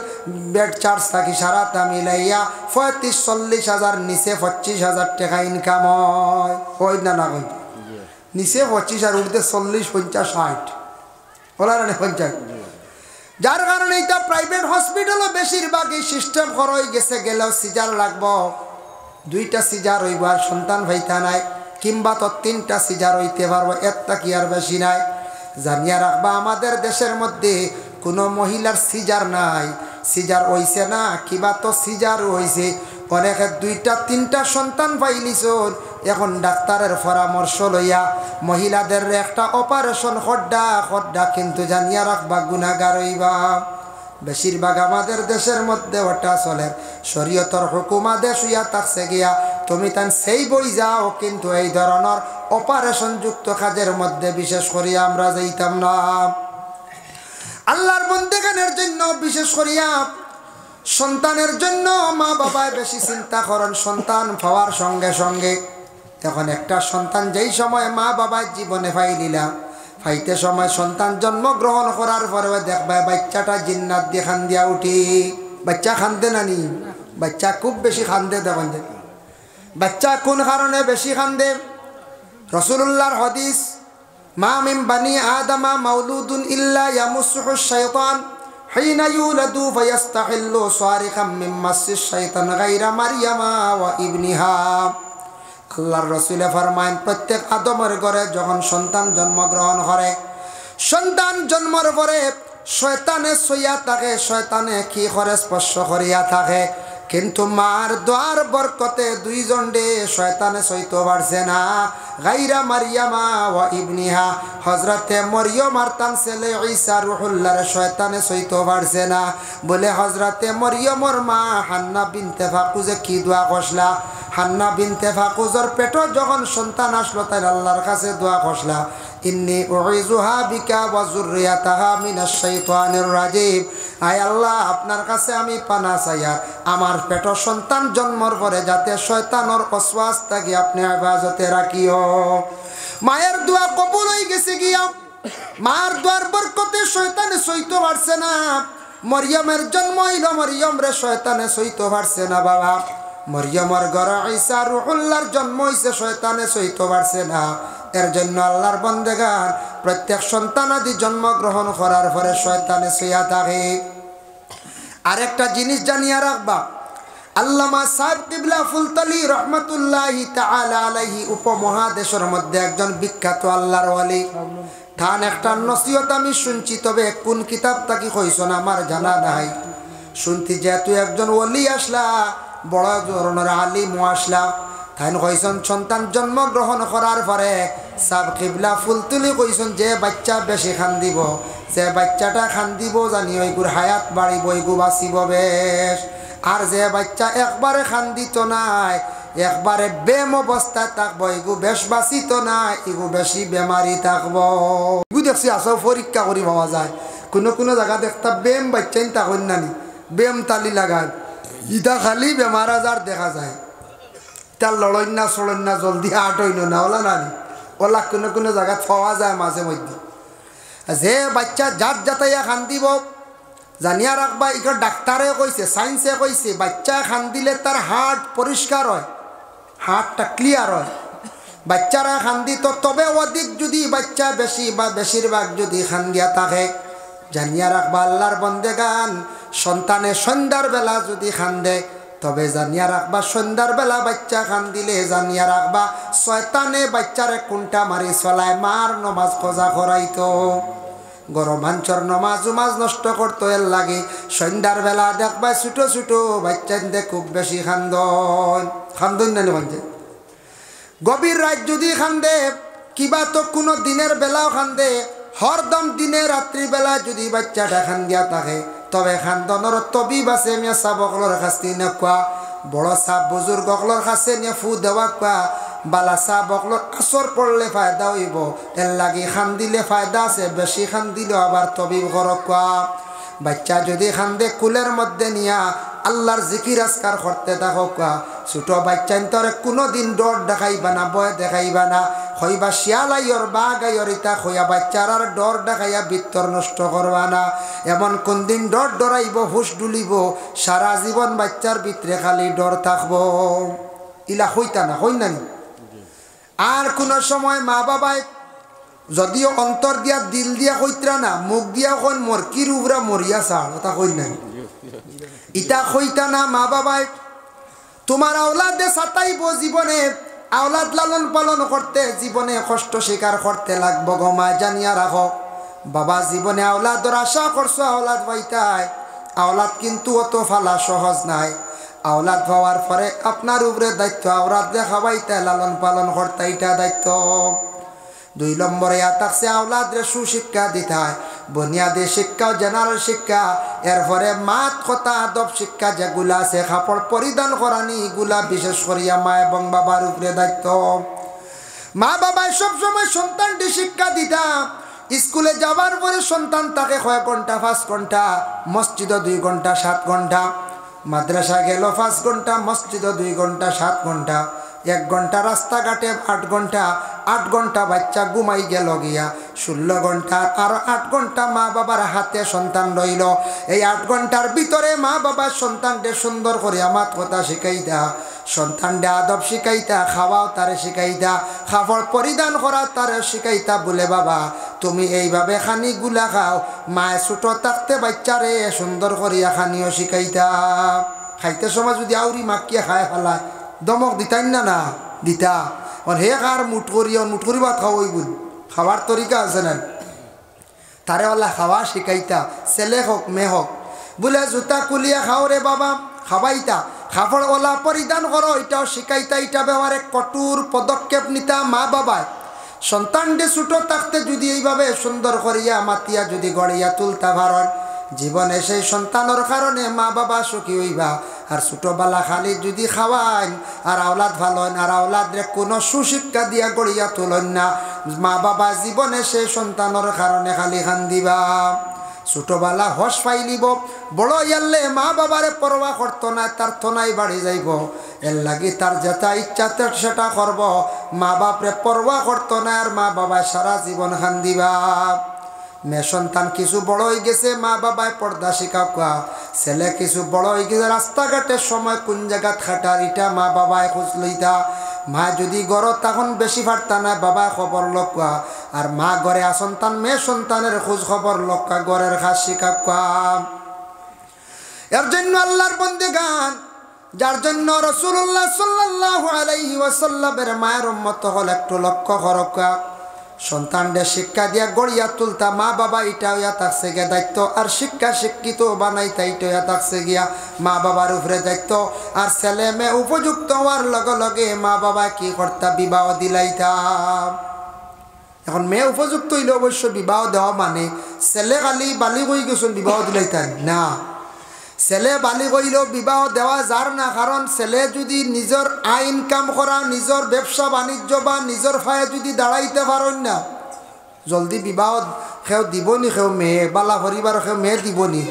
বেড চার্জ থাকি সারাটা মিলাইয়া 35-40 হাজার নিচে 25,000 টাকা ইনকাম হয় না না নিচে 25 আর উঠতে 40-50-60 বলার পঞ্চায়েত যার কারণে এটা প্রাইভেট হসপিটালও বেশিরভাগই সিস্টেম করা গেছে গেলেও সিজার লাগবো 2টা সিজার হইব আর সন্তান ভাইতা নাই কিংবা তো 3টা সিজার হইতে পারবো একটা কি আর বেশি নাই জানিয়া রাখবা আমাদের দেশের মধ্যে কোনো মহিলার সিজার নাই সিজার হইছে না কিবা তো সিজার হইছে অনেকে 2টা-3টা সন্তান পাইলিছন এখন ডাক্তারের পরামর্শ লইয়া মহিলাদের একটা অপারেশন খড্ডা কিন্তু জানিয়া রাখবা গুনাহগার হইবা বেশিরভাগ আমাদের দেশের মধ্যে ওটা চলে শরীয়তর হুকুম আদেশ হইয়া থাকছে গিয়া তুমি তান সেই বই যাও কিন্তু এই ধরনের অপারেশন যুক্ত কাজের মধ্যে বিশেষ করিয়া আমরা যাইতাম না আল্লাহর বন্দেগানের জন্য বিশেষ করিয়া সন্তানের জন্য মা বাবায় বেশি চিন্তা করেন সন্তান পাওয়ার সঙ্গে সঙ্গে এখন একটা সন্তান যেই সময় মা বাবার জীবনে ফাইতে সময় সন্তান জন্মগ্রহণ করার পরে দেখবা বাচ্চাটা জিন্নাত দিয়ে খান্দিয়া উঠি বাচ্চা খান্দে নানি বাচ্চা খুব বেশি খান্দে দেখেন বাচ্চা কোন কারণে বেশি খান্দে রাসূলুল্লাহর হাদিস মা মিন বানি আদমা মাউলুদুন ইল্লা ইয়ামুসুহু শাইতান হিনা ইউলাদু ফায়াস্তাহিল্লু সারিকাম মিন মাসিশ শাইতান গায়রা মারইয়ামা ওয়া ইবনিহা আল্লাহর রাসূল ফরমায়েন প্রত্যেক আদমের ঘরে যখন সন্তান জন্মগ্রহণ করে সন্তান জন্মের পরে শয়তানে সইয়া থাকে শয়তানে কি করে স্পর্শ করিয়া থাকে কিন্তু মার দোয়ার বরকতে 2 জন্ডে শয়তানে সইতে পারছে না গায়রা মারইয়ামা ওয়া ইবনিহা হযরতে মরিয়ম আর তার ছেলে ঈসা রূহুল্লাহর শয়তানে সইতে পারছে না বলে হযরতে মরিয়মর মা হান্না বিনতে ফাকুজে কি দোয়া করলা হান্না বিনতে ফাকুজের পেটে যখন সন্তান আসলো তাই আল্লাহর কাছে দোয়া করলা ইন্নী উইযুহা বিকা ওয়া যুররিয়াতাহা মিনাশ শাইতানির রাজিম আয় আল্লাহ আপনার কাছে আমি পানা চাইয়া আমার পেট সন্তান জন্মর পরে যাতে শয়তানের ওয়াসওয়াস থেকে আপনি হেফাজতে রাখিও মায়ের দোয়া কবুল হয়ে গেছে গিয়া মার দোয়ার বরকতে শয়তানে সইতে পারছে না মরিয়মের জন্ম হইল মরিয়ম রে শয়তানে সইতে পারছে না বাবা মরিয়মের ঘরে ঈসা রূহুল্লাহর জন্ম হইছে শয়তানে সইতে পারছে না এর জন্য আল্লাহর বান্দাগান প্রত্যেক সন্তান আদি জন্মগ্রহণ করার পরে শয়তানে সইয়া থাকে আরেকটা জিনিস জানিয়া রাখবা আল্লামা সাহেব কিবলা ফুলতলি রহমতুল্লাহি তাআলা আলাইহি উপমহাদেশের মধ্যে একজন বিখ্যাত আল্লাহর ওয়ালি থান একটা নসিহত আমি শুনছি তবে কোন কিতাব তাকি কইছ না আমার জানা নাই শুনতি যেহেতু একজন ওলি আসলা বড় ধরনের আলিম আসলা তাই কইসন সন্তান জন্মগ্রহণ করার পরে সাব কিবলা ফুল তুলি কইসন যে বাচ্চা বেশি খান দিব যে বাচ্চাটা খান দিব জানি ওইগুর হায়াত বাড়িব ওইগু বাঁচিব বেশ আর যে বাচ্চা একবারে খান দিত নাই একবারে বেম অবস্থায় থাকবো এগু বেশ বাঁচিত না এগু বেশি বেমারি থাকবো এগু দেখছি আসো পরীক্ষা করি পাওয়া যায় কোনো কোনো জায়গা দেখতা বেম বাচ্চাই তখন নানি বেম তালি লাগায় ইটা খালি বেমার আজার দেখা যায় তার লড়ই না চড়ই না জলদি আট হইল না ওলা নানি ওলা কোনো কোনো জায়গা পাওয়া যায় মাঝে মধ্যে যে বাচ্চা জাত জাতাইয়া খান দিব জানিয়া রাখবা এখানে ডাক্তারে কইছে সায়েন্সে কইছে বাচ্চা খান দিলে তার হার্ট পরিষ্কার হয় হার্টটা ক্লিয়ার হয় বাচ্চারা খান দিত তবে অধিক যদি বাচ্চা বেশি বা বেশিরভাগ যদি খান দিয়া থাকে জানিয়া রাখবা আল্লাহর বন্দেগান সন্তানে সন্ধ্যার বেলা যদি খান দেয় তবে জানিয়া রাখবা সন্ধ্যার বেলা বাচ্চা খান দিলে জানিয়া রাখবা শয়তানে বাচ্চারে কুন্টা মারি চলায় মার নমাজ খোঁজা করাইতো গরমাঞ্চর নমাজ উমাজ নষ্ট করতো এর লাগে সন্ধ্যার বেলা দেখবা ছোটো ছোটো বাচ্চাদের খুব বেশি খান্দন না মানছে গভীর রাত যদি খান্দে কিবা তো কোনো দিনের বেলাও খান্দে হরদম দিনে রাত্রিবেলা যদি বাচ্চাটা খান দিয়া থাকে তবে খান্দনের তবিব আছে মিয়া সাবকলর কাছে নেকুয়া বড় সাপ বুজুর্গ অকলর কাছে নিয়ে ফু দেওয়া কুয়া বালা সাহ বকলর আসর পড়লে ফায়দা হইব এর লাগে খান দিলে ফায়দা আছে বেশি খান দিলেও আবার তবিব করকুয়া বাচ্চা যদি খান দে কুলের মধ্যে নিয়া আল্লাহর জিকির আজকার করতে থাকুকা ছোট বাচ্চা তোরে কোনোদিন ডর দেখাইবা না ভয় দেখাইবা না হইবা শিয়ালাইয়র বা গাইয়র ইতা হইয়া বাচ্চার আর ডর দেখাইয়া বিত্তর নষ্ট করবা না এমন কোন দিন ডর ডরাইব হুশ ডুলিব সারা জীবন বাচ্চার ভিতরে খালি ডর থাকবো ইলা হইতা না হই না আর কোন সময় মা বাবায় যদিও অন্তর দিয়া দিল দিয়া কইত্রা না মুখ দিয়া কইন মরকির উবরা মরিয়া ছাড় ওটা কই নাই ইটা কইতা না মা বাবায় তোমার আওলাদে সাতাইব জীবনে আওলাদ লালন পালন করতে জীবনে কষ্ট স্বীকার করতে লাগবো গো মা জানিয়া রাখো বাবা জীবনে আওলাদর আশা করছো আওলাদ পাইতায় আওলাদ কিন্তু অত ফালা সহজ নাই আওলাদ পাওয়ার পরে আপনার উপরে দায়িত্ব আওলাদ খাওয়াইতে লালন পালন করতে এটা দায়িত্ব 2 নম্বরে থাকছে আওলাদরে সুশিক্ষা দিতে হয় বুনিয়াদী শিক্ষা জেনারেল শিক্ষা এরপরে মাত কথা আদব শিক্ষা যেগুলা আছে কাপড় পরিধান করানি এগুলা বিশেষ করিয়া মা এবং বাবার উপরে দায়িত্ব মা বাবা সবসময় সন্তানটি শিক্ষা দিতা স্কুলে যাবার পরে সন্তান তাকে কয়েক ঘন্টা 5 ঘন্টা মসজিদে 2 ঘন্টা 7 ঘন্টা মাদ্রাসা গেল 5 ঘন্টা মসজিদে 2 ঘন্টা 7 ঘন্টা 1 ঘন্টা রাস্তাঘাটে 8 ঘন্টা 8 ঘন্টা বাচ্চা ঘুমাই গেল গিয়া 16 ঘন্টা আর 8 ঘন্টা মা বাবার হাতে সন্তান রইল এই 8 ঘন্টার ভিতরে মা বাবা সন্তানকে সুন্দর করে আমার কথা শিখাইতা সন্তানকে আদব শিখাইতা খাওয়াও তারে শিখাইতা খাবার পরিধান করা তারে শিখাইতা বলে বাবা তুমি এইভাবে খানি গুলা খাও মায়ে ছোট থাকতে বাচ্চারে সুন্দর করিয়া খানিও শিখাইতা খাইতে সময় যদি আউরি মাকিয়া খায় ফেলায় দমক দিতাই না দিতা আর হে কার মুঠ করি ভাত খাওয়াই বল খাওয়ার তরিকা আছে না তারে ওলা খাওয়া শিখাইতা ছেলে হোক মেয়ে হোক বলে জুতা কুলিয়া খাও রে বাবা খাওয়াইতা খাবার ওলা পরিধান করো এটাও শিখাইতা এটা ব্যবহারে কঠোর পদক্ষেপ নিতা মা বাবায় সন্তানটি ছোট থাকতে যদি এইভাবে সুন্দর করিয়া মাতিয়া যদি গড়িয়া তুলতা পারেন জীবনে সেই সন্তানের কারণে মা বাবা সুখী হইবা আর ছোটবেলা খালি যদি খাওয়ান আর আওলাদ ভালোন আর আওলাদরে কোনো সুশিক্ষা দিয়া গড়িয়া তুলেন না মা বাবা জীবনে সেই সন্তানের কারণে খালি খান দিবা ছোটবেলা হস পাইলিব বড় ইয়ারলে মা বাবারে পরোয়া করতো না তার থনাই বাড়ি যাইব এর লাগি তার যেটা ইচ্ছা সেটা করব মা বাপরে পরোয়া করতো না আর মা বাবা সারা জীবন খান দিবা মেয়ে সন্তান কিছু বড় হয়ে গেছে মা বাবায় পর্দা শিখাওয়া ছেলে কিছু বড় হয়ে গেছে রাস্তাঘাটের সময় কোন জায়গা খাটার এটা মা বাবায় খোঁজ লইতা মা যদি গড় তখন বেশি পারতা না বাবা খবর লক্কা আর মা ঘরে সন্তান মেয়ে সন্তানের খোঁজ খবর লক্কা ঘরের খাস শিখাওয়া এর জন্য আল্লাহর বন্দেগান যার জন্য রাসূলুল্লাহ সাল্লাল্লাহু আলাইহি ওয়াসাল্লামের মায়ের উম্মত হল একটু লক্ষ্য করকা সন্তানদের শিক্ষা দিয়া গড়িয়া তুলতা মা বাবা এটা হইয়া থাকছে গিয়া দায়িত্ব, আর শিক্ষা শিক্ষিত বানাইতা এটা হইয়া থাকছে গিয়া মা বাবার উপরে দায়িত্ব। আর ছেলে মেয়ে উপযুক্ত হওয়ার লগে লগে মা বাবা কি করতা, বিবাহ দিলাইতা। এখন মেয়ে উপযুক্ত হইলে অবশ্য বিবাহ দেওয়া মানে ছেলে খালি বালিগ হয়ে গেছেন বিবাহ দিলাইতান না, ছেলে বালিগ হইলেও বিবাহ দেওয়া যার না। কারণ ছেলে যদি নিজের আইন কাম করা, নিজের ব্যবসা বাণিজ্য বা নিজের ফায়ে যদি দাঁড়াইতে পারেন না, জলদি বিবাহ কেউ দিবনি, কেউ মেয়ে বালা পরিবার কেউ মেয়ে দিবনি।